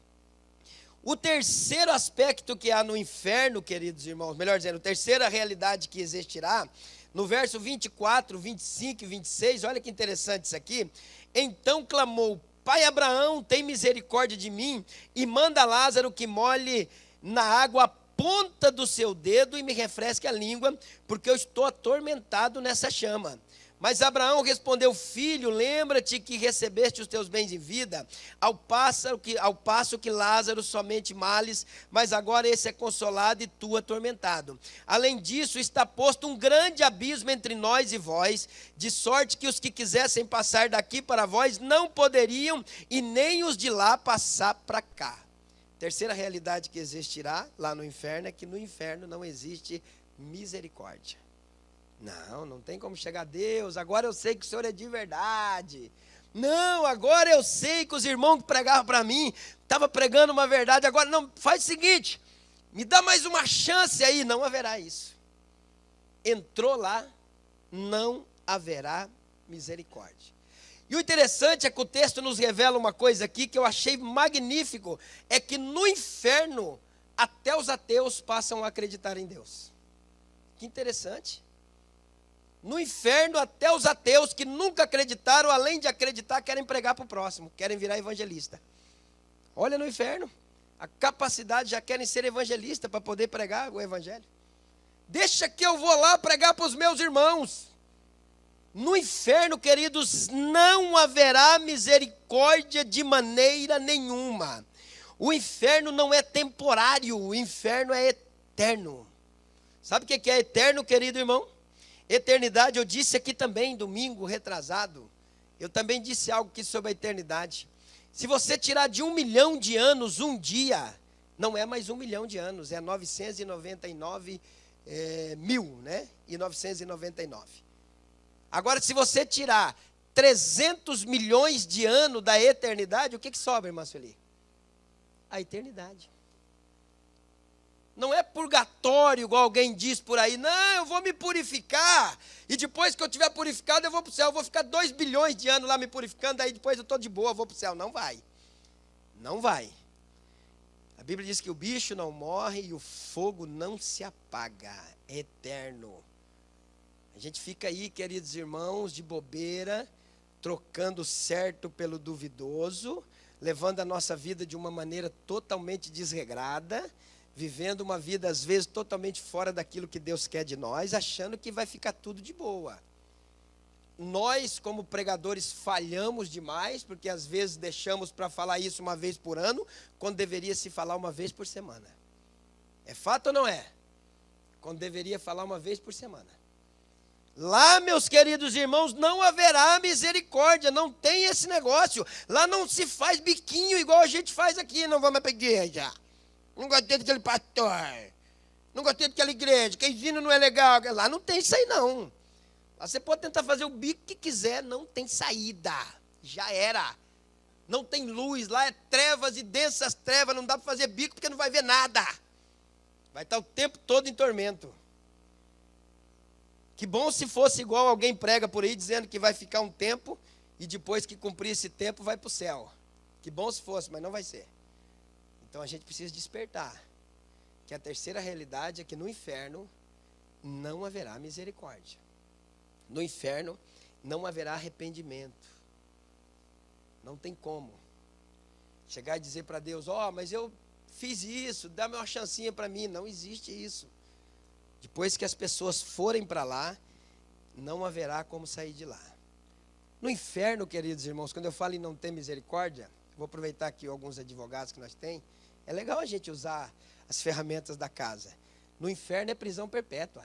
O terceiro aspecto que há no inferno, queridos irmãos, melhor dizendo, a terceira realidade que existirá, no verso 24, 25 e 26, olha que interessante isso aqui. Então clamou: Pai Abraão, tem misericórdia de mim e manda Lázaro que molhe na água a ponta do seu dedo e me refresque a língua, porque eu estou atormentado nessa chama. Mas Abraão respondeu: filho, lembra-te que recebeste os teus bens em vida, ao passo que Lázaro somente males, mas agora esse é consolado e tu atormentado. Além disso, está posto um grande abismo entre nós e vós, de sorte que os que quisessem passar daqui para vós não poderiam, e nem os de lá passar para cá. Terceira realidade que existirá lá no inferno é que no inferno não existe misericórdia. Não tem como chegar a Deus, agora eu sei que o Senhor é de verdade. Não, agora eu sei que os irmãos que pregavam para mim, estavam pregando uma verdade, agora não, faz o seguinte, me dá mais uma chance aí, não haverá isso. Entrou lá, não haverá misericórdia. E o interessante é que o texto nos revela uma coisa aqui que eu achei magnífico, é que no inferno, até os ateus passam a acreditar em Deus. Que interessante. No inferno, até os ateus que nunca acreditaram, além de acreditar, querem pregar para o próximo, querem virar evangelista. Olha no inferno, a capacidade, já querem ser evangelista para poder pregar o evangelho. Deixa que eu vou lá pregar para os meus irmãos. No inferno, queridos, não haverá misericórdia de maneira nenhuma. O inferno não é temporário, o inferno é eterno. Sabe o que é eterno, querido irmão? Eternidade, eu disse aqui também, domingo retrasado, eu também disse algo aqui sobre a eternidade. Se você tirar de 1 milhão de anos um dia, não é mais 1 milhão de anos, é 999 mil, né? E 999. Agora, se você tirar 300 milhões de anos da eternidade, o que sobra, irmã Sueli? A eternidade. Não é purgatório, igual alguém diz por aí. Não, eu vou me purificar. E depois que eu tiver purificado, eu vou para o céu. Eu vou ficar 2 bilhões de anos lá me purificando. Aí depois eu estou de boa, eu vou para o céu. Não vai. Não vai. A Bíblia diz que o bicho não morre e o fogo não se apaga. É eterno. A gente fica aí, queridos irmãos, de bobeira, trocando o certo pelo duvidoso, levando a nossa vida de uma maneira totalmente desregrada, vivendo uma vida, às vezes, totalmente fora daquilo que Deus quer de nós, achando que vai ficar tudo de boa. Nós, como pregadores, falhamos demais, porque às vezes deixamos para falar isso uma vez por ano, quando deveria se falar uma vez por semana. É fato ou não é? Quando deveria falar uma vez por semana. Lá, meus queridos irmãos, não haverá misericórdia, não tem esse negócio. Lá não se faz biquinho igual a gente faz aqui, não vamos para a igreja. Não gostei daquele pastor, não gostei daquela igreja, que ensino não é legal. Lá não tem isso aí não. Lá você pode tentar fazer o bico que quiser, não tem saída, já era. Não tem luz, lá é trevas e densas trevas, não dá para fazer bico porque não vai ver nada. Vai estar o tempo todo em tormento. Que bom se fosse igual alguém prega por aí, dizendo que vai ficar um tempo e depois que cumprir esse tempo vai para o céu. Que bom se fosse, mas não vai ser. Então a gente precisa despertar. Que a terceira realidade é que no inferno não haverá misericórdia. No inferno não haverá arrependimento. Não tem como. Chegar e dizer para Deus, mas eu fiz isso, dá-me uma chancinha para mim. Não existe isso. Depois que as pessoas forem para lá, não haverá como sair de lá. No inferno, queridos irmãos, quando eu falo em não ter misericórdia, vou aproveitar aqui alguns advogados que nós temos, é legal a gente usar as ferramentas da casa. No inferno é prisão perpétua.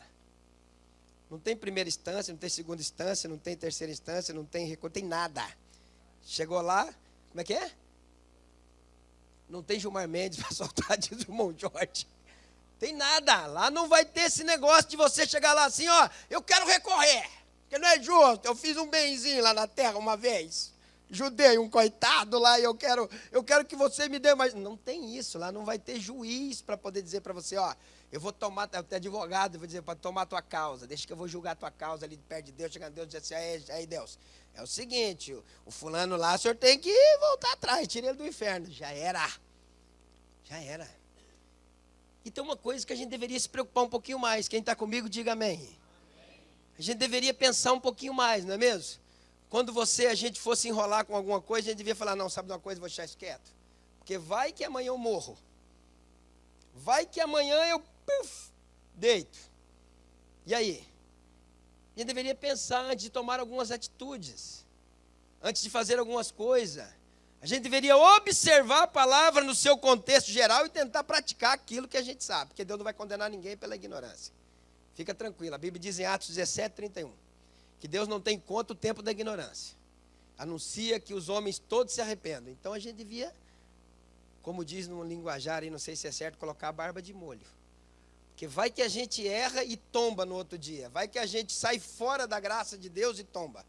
Não tem primeira instância, não tem segunda instância, não tem terceira instância, não tem recurso, tem nada. Chegou lá, como é que é? Não tem Gilmar Mendes para soltar, diz o irmão Jorge. Tem nada, lá não vai ter esse negócio de você chegar lá assim, eu quero recorrer, porque não é justo, eu fiz um benzinho lá na terra uma vez, ajudei um coitado lá e eu quero que você me dê mais. Não tem isso, lá não vai ter juiz para poder dizer para você, eu vou tomar, até advogado, eu vou dizer, para tomar a tua causa, deixa que eu vou julgar a tua causa ali perto de Deus, chegando a Deus e dizer assim, aí Deus, é o seguinte, o fulano lá, o senhor tem que voltar atrás, tira ele do inferno, já era. E tem uma coisa que a gente deveria se preocupar um pouquinho mais. Quem está comigo, diga amém. A gente deveria pensar um pouquinho mais, não é mesmo? Quando a gente fosse enrolar com alguma coisa, a gente devia falar, não, sabe de uma coisa, vou deixar isso quieto. Porque vai que amanhã eu morro. Vai que amanhã eu deito. E aí? A gente deveria pensar antes de tomar algumas atitudes. Antes de fazer algumas coisas. A gente deveria observar a palavra no seu contexto geral e tentar praticar aquilo que a gente sabe, porque Deus não vai condenar ninguém pela ignorância. Fica tranquilo, a Bíblia diz em Atos 17:31, que Deus não tem conta o tempo da ignorância. Anuncia que os homens todos se arrependam. Então a gente devia, como diz no linguajar, e não sei se é certo, colocar a barba de molho. Porque vai que a gente erra e tomba no outro dia. Vai que a gente sai fora da graça de Deus e tomba.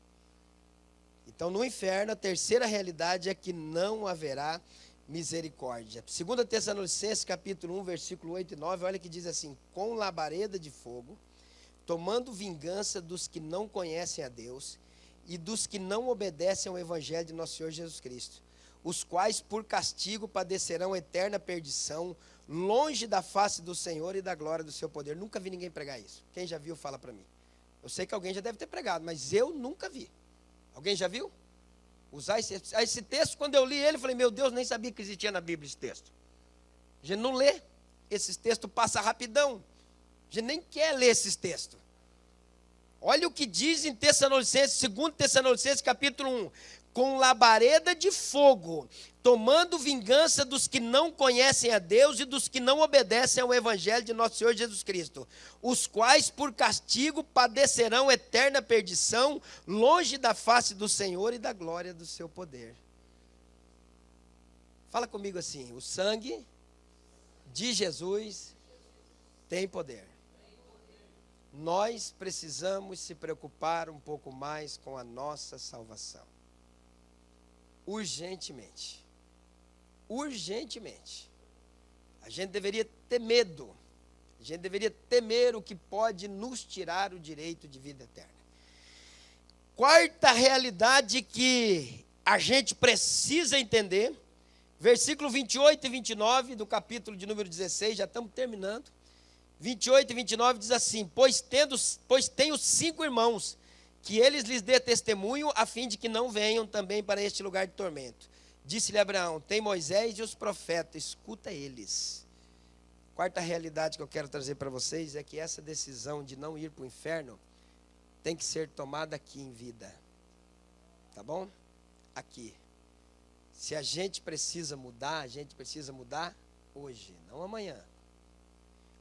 Então, no inferno, a terceira realidade é que não haverá misericórdia. 2 Tessalonicenses, capítulo 1, versículo 8 e 9, olha que diz assim, com labareda de fogo, tomando vingança dos que não conhecem a Deus e dos que não obedecem ao evangelho de nosso Senhor Jesus Cristo, os quais por castigo padecerão eterna perdição, longe da face do Senhor e da glória do seu poder. Nunca vi ninguém pregar isso. Quem já viu, fala para mim. Eu sei que alguém já deve ter pregado, mas eu nunca vi. Alguém já viu? Usar esse texto, quando eu li ele, eu falei, meu Deus, nem sabia que existia na Bíblia esse texto. A gente não lê esses textos, passa rapidão. A gente nem quer ler esses textos. Olha o que diz em Tessalonicenses, 2 Tessalonicenses capítulo 1. Com labareda de fogo, tomando vingança dos que não conhecem a Deus e dos que não obedecem ao evangelho de nosso Senhor Jesus Cristo, os quais por castigo padecerão eterna perdição, longe da face do Senhor e da glória do seu poder. Fala comigo assim: o sangue de Jesus tem poder. Nós precisamos se preocupar um pouco mais com a nossa salvação. Urgentemente. Urgentemente. A gente deveria ter medo. A gente deveria temer o que pode nos tirar o direito de vida eterna. Quarta realidade que a gente precisa entender, versículo 28 e 29 do capítulo de número 16, já estamos terminando. 28 e 29 diz assim: Pois tenho 5 irmãos, que eles lhes dê testemunho, a fim de que não venham também para este lugar de tormento. Disse-lhe Abraão: tem Moisés e os profetas, escuta eles. Quarta realidade que eu quero trazer para vocês é que essa decisão de não ir para o inferno tem que ser tomada aqui em vida. Tá bom? Aqui. Se a gente precisa mudar, a gente precisa mudar hoje, não amanhã.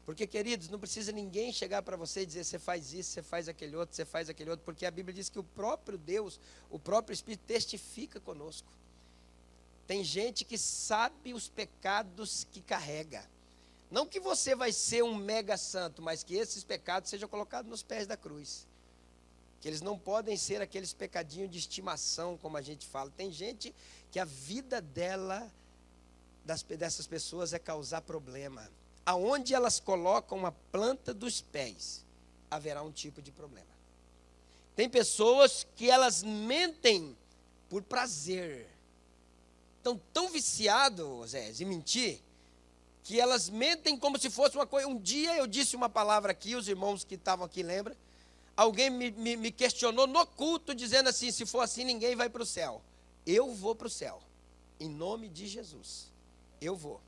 Porque, queridos, não precisa ninguém chegar para você e dizer: você faz isso, você faz aquele outro, você faz aquele outro, porque a Bíblia diz que o próprio Deus, o próprio Espírito testifica conosco. Tem gente que sabe os pecados que carrega. Não que você vai ser um mega santo, mas que esses pecados sejam colocados nos pés da cruz. Que eles não podem ser aqueles pecadinhos de estimação, como a gente fala. Tem gente que a vida dessas pessoas é causar problema. Aonde elas colocam a planta dos pés, haverá um tipo de problema. Tem pessoas que elas mentem por prazer. Estão tão viciados, Zé, em mentir, que elas mentem como se fosse uma coisa. Um dia eu disse uma palavra aqui, os irmãos que estavam aqui lembram. Alguém me questionou no culto, dizendo assim: se for assim, ninguém vai para o céu. Eu vou para o céu, em nome de Jesus. Eu vou.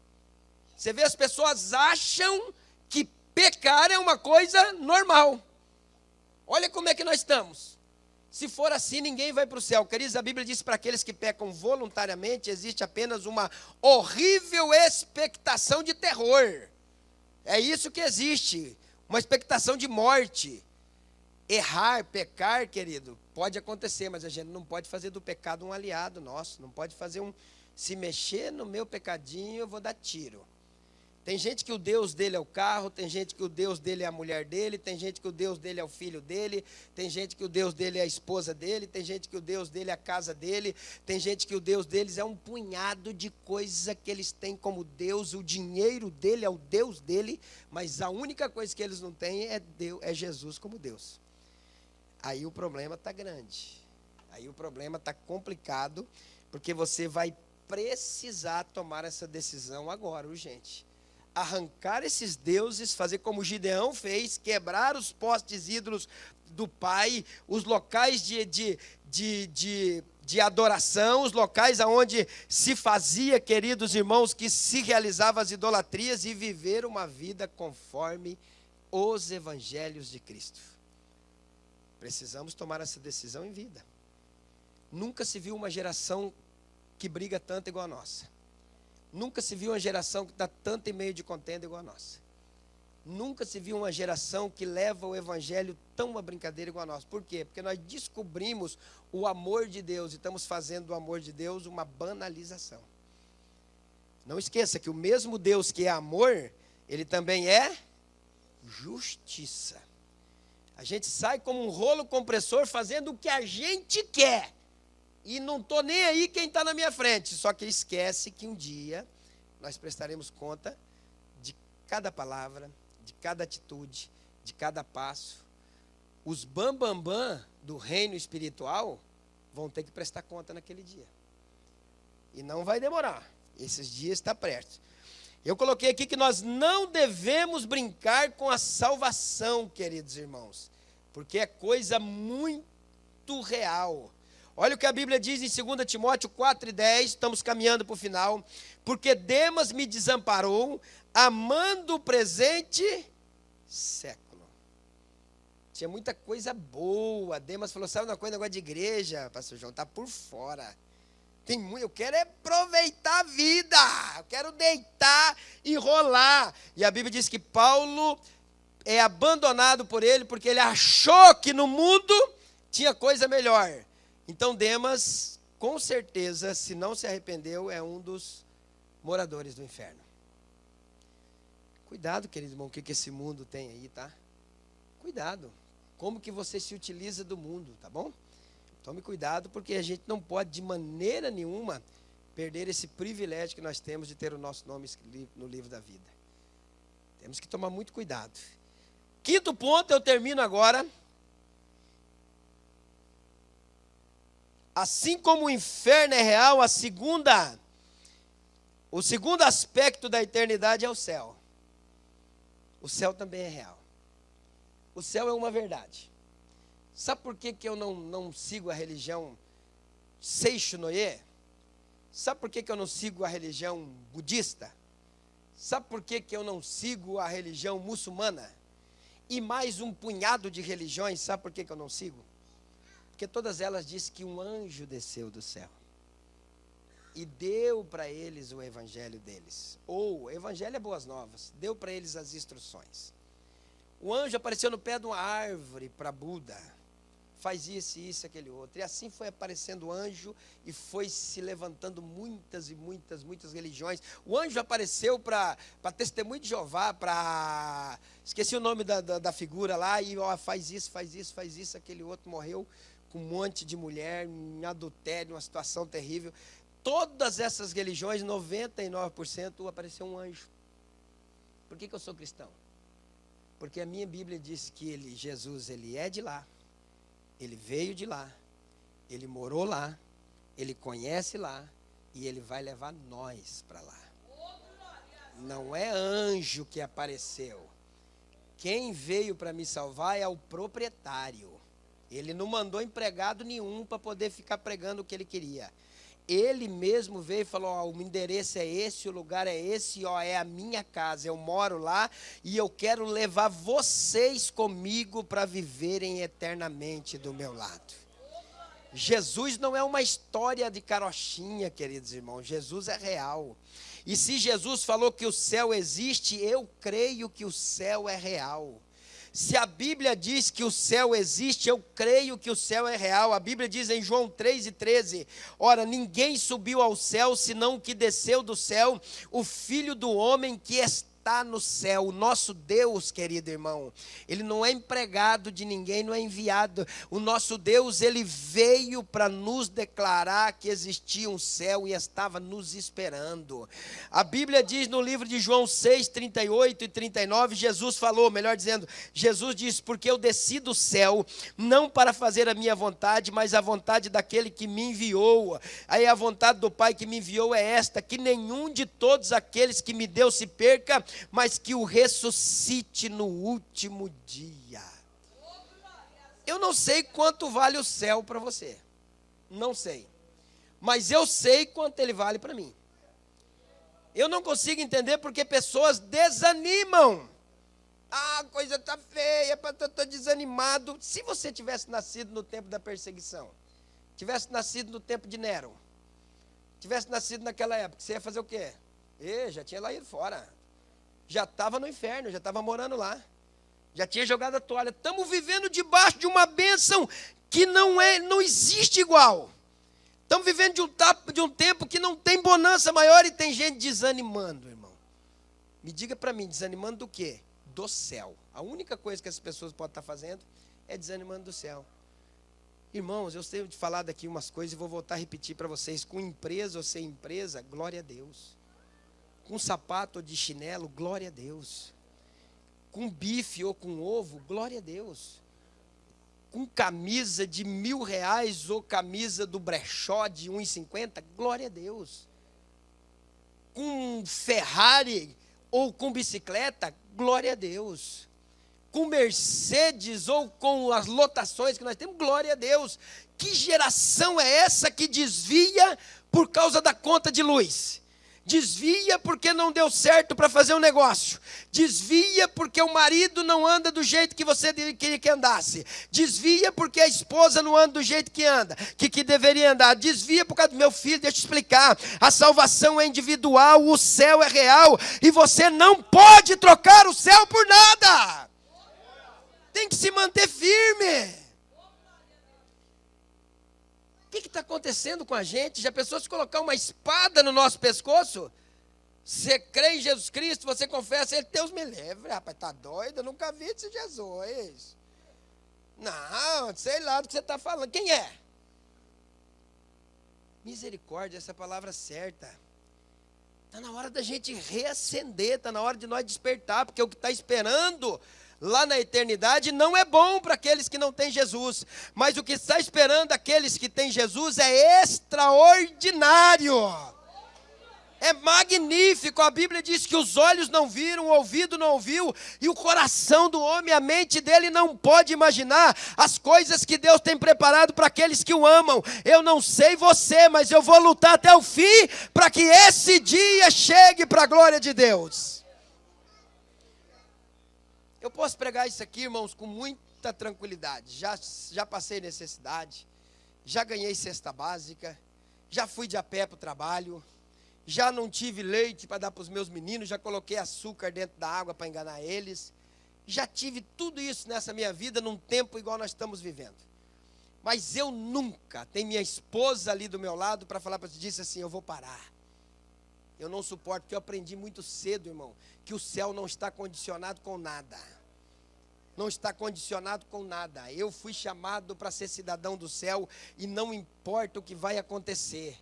Você vê, as pessoas acham que pecar é uma coisa normal. Olha como é que nós estamos. Se for assim, ninguém vai para o céu. Queridos, a Bíblia diz: para aqueles que pecam voluntariamente, existe apenas uma horrível expectação de terror. É isso que existe, uma expectação de morte. Errar, pecar, querido, pode acontecer, mas a gente não pode fazer do pecado um aliado nosso. Não pode fazer se mexer no meu pecadinho, eu vou dar tiro. Tem gente que o Deus dele é o carro, tem gente que o Deus dele é a mulher dele, tem gente que o Deus dele é o filho dele, tem gente que o Deus dele é a esposa dele, tem gente que o Deus dele é a casa dele, tem gente que o Deus deles é um punhado de coisa que eles têm como Deus, o dinheiro dele é o Deus dele, mas a única coisa que eles não têm é Jesus como Deus. Aí o problema está grande, aí o problema está complicado, porque você vai precisar tomar essa decisão agora, urgente. Arrancar esses deuses, fazer como Gideão fez, quebrar os postes ídolos do pai, os locais de adoração, os locais onde se fazia, queridos irmãos, que se realizavam as idolatrias, e viver uma vida conforme os evangelhos de Cristo. Precisamos tomar essa decisão em vida. Nunca se viu uma geração que briga tanto igual a nossa. Nunca se viu uma geração que está tanto em meio de contenda igual a nossa. Nunca se viu uma geração que leva o evangelho tão a brincadeira igual a nossa. Por quê? Porque nós descobrimos o amor de Deus e estamos fazendo do amor de Deus uma banalização. Não esqueça que o mesmo Deus que é amor, ele também é justiça. A gente sai como um rolo compressor fazendo o que a gente quer. E não estou nem aí quem está na minha frente. Só que esquece que um dia nós prestaremos conta de cada palavra, de cada atitude, de cada passo. Os bambambam do reino espiritual vão ter que prestar conta naquele dia. E não vai demorar. Esses dias está perto. Eu coloquei aqui que nós não devemos brincar com a salvação, queridos irmãos. Porque é coisa muito real. Olha o que a Bíblia diz em 2 Timóteo 4:10, estamos caminhando para o final. Porque Demas me desamparou, amando o presente século. Tinha muita coisa boa. Demas falou, sabe uma coisa, negócio de igreja, pastor João, está por fora. Eu quero é aproveitar a vida, eu quero deitar e rolar. E a Bíblia diz que Paulo é abandonado por ele, porque ele achou que no mundo tinha coisa melhor. Então Demas, com certeza, se não se arrependeu, é um dos moradores do inferno. Cuidado, querido irmão, o que esse mundo tem aí, tá? Cuidado, como que você se utiliza do mundo, tá bom? Tome cuidado, porque a gente não pode de maneira nenhuma perder esse privilégio que nós temos de ter o nosso nome escrito no livro da vida. Temos que tomar muito cuidado. Quinto ponto, eu termino agora. Assim como o inferno é real, o segundo aspecto da eternidade é o céu. O céu também é real. O céu é uma verdade. Sabe por que eu não sigo a religião Seishonoye? Sabe por que eu não sigo a religião budista? Sabe por que eu não sigo a religião muçulmana? E mais um punhado de religiões, sabe por que eu não sigo? Porque todas elas dizem que um anjo desceu do céu e deu para eles o evangelho deles. Ou, o evangelho é boas novas, deu para eles as instruções. O anjo apareceu no pé de uma árvore para Buda. Faz isso, aquele outro. E assim foi aparecendo o anjo e foi se levantando muitas religiões. O anjo apareceu para testemunho de Jeová, para... Esqueci o nome da figura lá, e ó, faz isso, aquele outro morreu com um monte de mulher, em adultério, uma situação terrível. Todas essas religiões, 99% apareceu um anjo. Por que eu sou cristão? Porque a minha Bíblia diz que Jesus, ele é de lá. Ele veio de lá, ele morou lá, ele conhece lá e ele vai levar nós para lá. Não é anjo que apareceu. Quem veio para me salvar é o proprietário. Ele não mandou empregado nenhum para poder ficar pregando o que ele queria. Ele mesmo veio e falou, ó, o endereço é esse, o lugar é esse, ó, é a minha casa, eu moro lá e eu quero levar vocês comigo para viverem eternamente do meu lado. Jesus não é uma história de carochinha, queridos irmãos, Jesus é real. E se Jesus falou que o céu existe, eu creio que o céu é real. Se a Bíblia diz que o céu existe, eu creio que o céu é real. A Bíblia diz em João 3:13, ora, ninguém subiu ao céu, senão o que desceu do céu, o Filho do homem que está no céu. O nosso Deus, querido irmão, ele não é empregado de ninguém, não é enviado. O nosso Deus, ele veio para nos declarar que existia um céu e estava nos esperando. A Bíblia diz no livro de João 6:38 e 39, Jesus falou, melhor dizendo, Jesus disse, porque eu desci do céu, não para fazer a minha vontade, mas a vontade daquele que me enviou. Aí a vontade do Pai que me enviou é esta, que nenhum de todos aqueles que me deu se perca, mas que o ressuscite no último dia. Eu não sei quanto vale o céu para você, não sei, mas eu sei quanto ele vale para mim. Eu não consigo entender porque pessoas desanimam. Ah, a coisa está feia, estou desanimado. Se você tivesse nascido no tempo da perseguição, tivesse nascido no tempo de Nero, tivesse nascido naquela época, você ia fazer o quê? Já tinha lá ido fora. Já estava no inferno, já estava morando lá. Já tinha jogado a toalha. Estamos vivendo debaixo de uma bênção que não existe igual. Estamos vivendo de um tempo que não tem bonança maior e tem gente desanimando, irmão. Me diga para mim, desanimando do quê? Do céu. A única coisa que as pessoas podem estar fazendo é desanimando do céu. Irmãos, eu tenho de falar daqui umas coisas e vou voltar a repetir para vocês. Com empresa ou sem empresa, glória a Deus. Com sapato ou de chinelo, glória a Deus. Com bife ou com ovo, glória a Deus. Com camisa de R$1.000 ou camisa do brechó de 1,50, glória a Deus. Com Ferrari ou com bicicleta, glória a Deus. com Mercedes ou com as lotações que nós temos, glória a Deus. Que geração é essa que desvia por causa da conta de luz? Desvia porque não deu certo para fazer um negócio. Desvia porque o marido não anda do jeito que você queria que andasse. Desvia porque a esposa não anda do jeito que anda, que deveria andar. Desvia por causa do meu filho, deixa eu te explicar. A salvação é individual, o céu é real. E você não pode trocar o céu por nada. Tem que se manter firme. O que está acontecendo com a gente? Já pensou se colocar uma espada no nosso pescoço? Você crê em Jesus Cristo, você confessa Ele, Deus me livre. Rapaz, está doido? Eu nunca vi esse Jesus. Não, sei lá do que você está falando. Quem é? Misericórdia, essa é a palavra certa. Está na hora da gente reacender, está na hora de nós despertar, porque o que está esperando lá na eternidade não é bom para aqueles que não têm Jesus, mas o que está esperando aqueles que têm Jesus é extraordinário, é magnífico. A Bíblia diz que os olhos não viram, o ouvido não ouviu, e o coração do homem, a mente dele não pode imaginar as coisas que Deus tem preparado para aqueles que o amam. Eu não sei você, mas eu vou lutar até o fim para que esse dia chegue para a glória de Deus. Eu posso pregar isso aqui, irmãos, com muita tranquilidade. Já passei necessidade, já ganhei cesta básica, já fui de a pé para o trabalho, já não tive leite para dar para os meus meninos, já coloquei açúcar dentro da água para enganar eles. Já tive tudo isso nessa minha vida num tempo igual nós estamos vivendo. Mas eu nunca, tem minha esposa ali do meu lado para falar para você, disse assim, eu vou parar. Eu não suporto, porque eu aprendi muito cedo, irmão, que o céu não está condicionado com nada. Não está condicionado com nada. Eu fui chamado para ser cidadão do céu e não importa o que vai acontecer.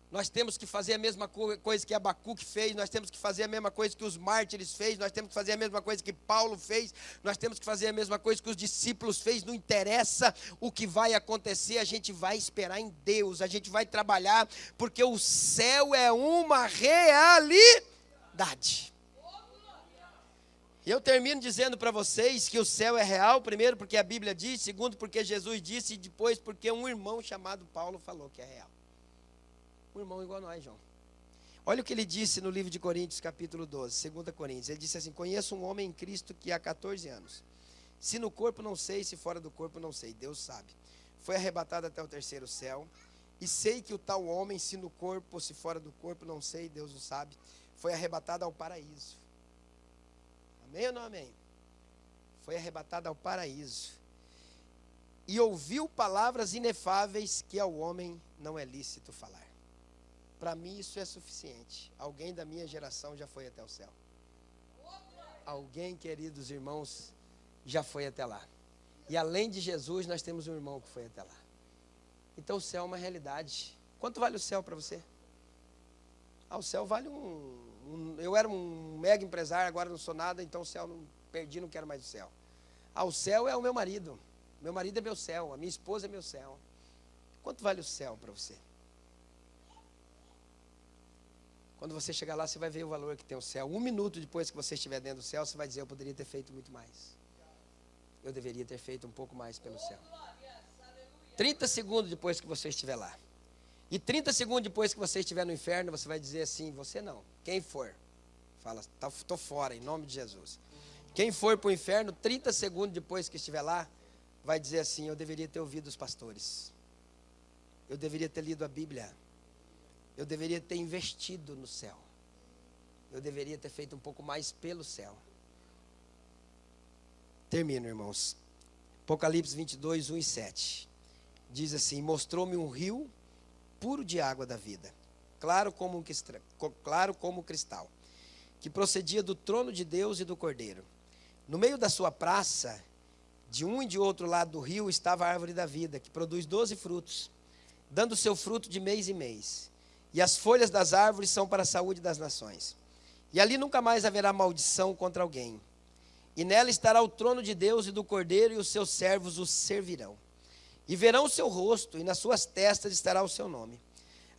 Nós temos que fazer a mesma coisa que Abacuque fez, nós temos que fazer a mesma coisa que os mártires fez, nós temos que fazer a mesma coisa que Paulo fez, nós temos que fazer a mesma coisa que os discípulos fez. Não interessa o que vai acontecer, a gente vai esperar em Deus, a gente vai trabalhar, porque o céu é uma realidade. E eu termino dizendo para vocês que o céu é real, primeiro porque a Bíblia diz, segundo porque Jesus disse, e depois porque um irmão chamado Paulo falou que é real. Um irmão igual a nós, João. Olha o que ele disse no livro de Coríntios, capítulo 12, 2 Coríntios. Ele disse assim, conheço um homem em Cristo que há 14 anos. Se no corpo não sei, se fora do corpo não sei, Deus sabe. Foi arrebatado até o terceiro céu. E sei que o tal homem, se no corpo ou se fora do corpo, não sei, Deus o sabe, foi arrebatado ao paraíso. Amém ou não amém? Foi arrebatado ao paraíso. E ouviu palavras inefáveis que ao homem não é lícito falar. Para mim isso é suficiente. Alguém da minha geração já foi até o céu. Alguém, queridos irmãos, já foi até lá. E além de Jesus, nós temos um irmão que foi até lá. Então o céu é uma realidade. Quanto vale o céu para você? O céu vale eu era um mega empresário, agora não sou nada, então o céu não perdi, não quero mais o céu. O céu é o meu marido. Meu marido é meu céu, a minha esposa é meu céu. Quanto vale o céu para você? Quando você chegar lá, você vai ver o valor que tem o céu. 1 minuto depois que você estiver dentro do céu, você vai dizer, eu poderia ter feito muito mais. Eu deveria ter feito um pouco mais pelo céu. 30 segundos depois que você estiver lá. E 30 segundos depois que você estiver no inferno, você vai dizer assim, você não. Quem for, fala, estou fora, em nome de Jesus. Quem for para o inferno, 30 segundos depois que estiver lá, vai dizer assim, eu deveria ter ouvido os pastores. Eu deveria ter lido a Bíblia. Eu deveria ter investido no céu. Eu deveria ter feito um pouco mais pelo céu. Termino, irmãos. Apocalipse 22, 1 e 7. Diz assim, mostrou-me um rio puro de água da vida, claro como cristal, que procedia do trono de Deus e do Cordeiro. No meio da sua praça, de um e de outro lado do rio, estava a árvore da vida, que produz 12 frutos, dando seu fruto de mês em mês. E as folhas das árvores são para a saúde das nações. E ali nunca mais haverá maldição contra alguém. E nela estará o trono de Deus e do Cordeiro, e os seus servos os servirão. E verão o seu rosto, e nas suas testas estará o seu nome.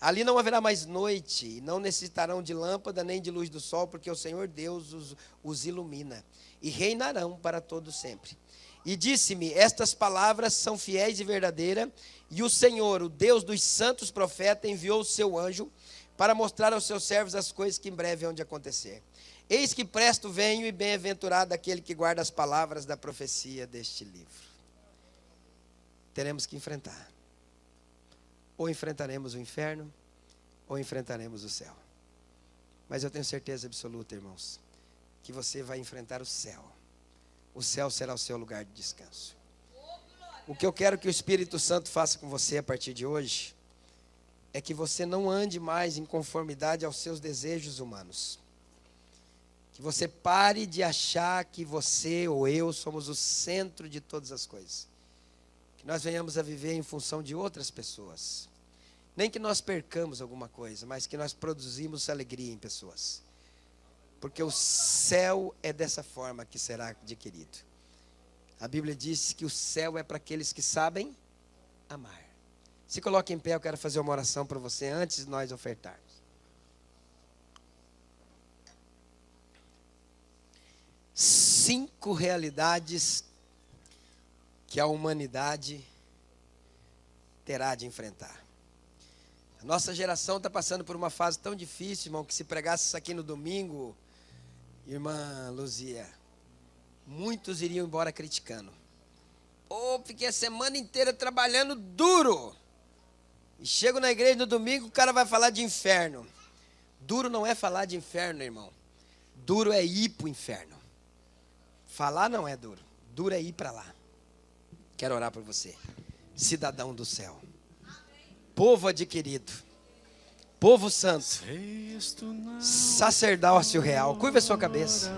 Ali não haverá mais noite, e não necessitarão de lâmpada nem de luz do sol, porque o Senhor Deus os ilumina, e reinarão para todo sempre. E disse-me, estas palavras são fiéis e verdadeiras, e o Senhor, o Deus dos santos profetas, enviou o seu anjo para mostrar aos seus servos as coisas que em breve hão de acontecer. Eis que presto venho, e bem-aventurado aquele que guarda as palavras da profecia deste livro. Teremos que enfrentar. Ou enfrentaremos o inferno, ou enfrentaremos o céu. Mas eu tenho certeza absoluta, irmãos, que você vai enfrentar o céu. O céu será o seu lugar de descanso. O que eu quero que o Espírito Santo faça com você a partir de hoje, é que você não ande mais em conformidade aos seus desejos humanos. Que você pare de achar que você ou eu somos o centro de todas as coisas. Que nós venhamos a viver em função de outras pessoas. Nem que nós percamos alguma coisa, mas que nós produzimos alegria em pessoas. Porque o céu é dessa forma que será adquirido. A Bíblia diz que o céu é para aqueles que sabem amar. Se coloque em pé, eu quero fazer uma oração para você antes de nós ofertarmos. 5 realidades que a humanidade terá de enfrentar. A nossa geração está passando por uma fase tão difícil, irmão, que se pregasse isso aqui no domingo, irmã Luzia, muitos iriam embora criticando. Fiquei a semana inteira trabalhando duro. E chego na igreja no domingo, o cara vai falar de inferno. Duro não é falar de inferno, irmão. Duro é ir para o inferno. Falar não é duro. Duro é ir para lá. Quero orar por você. Cidadão do céu. Povo adquirido. Povo santo. Sacerdócio real. Curva a sua cabeça.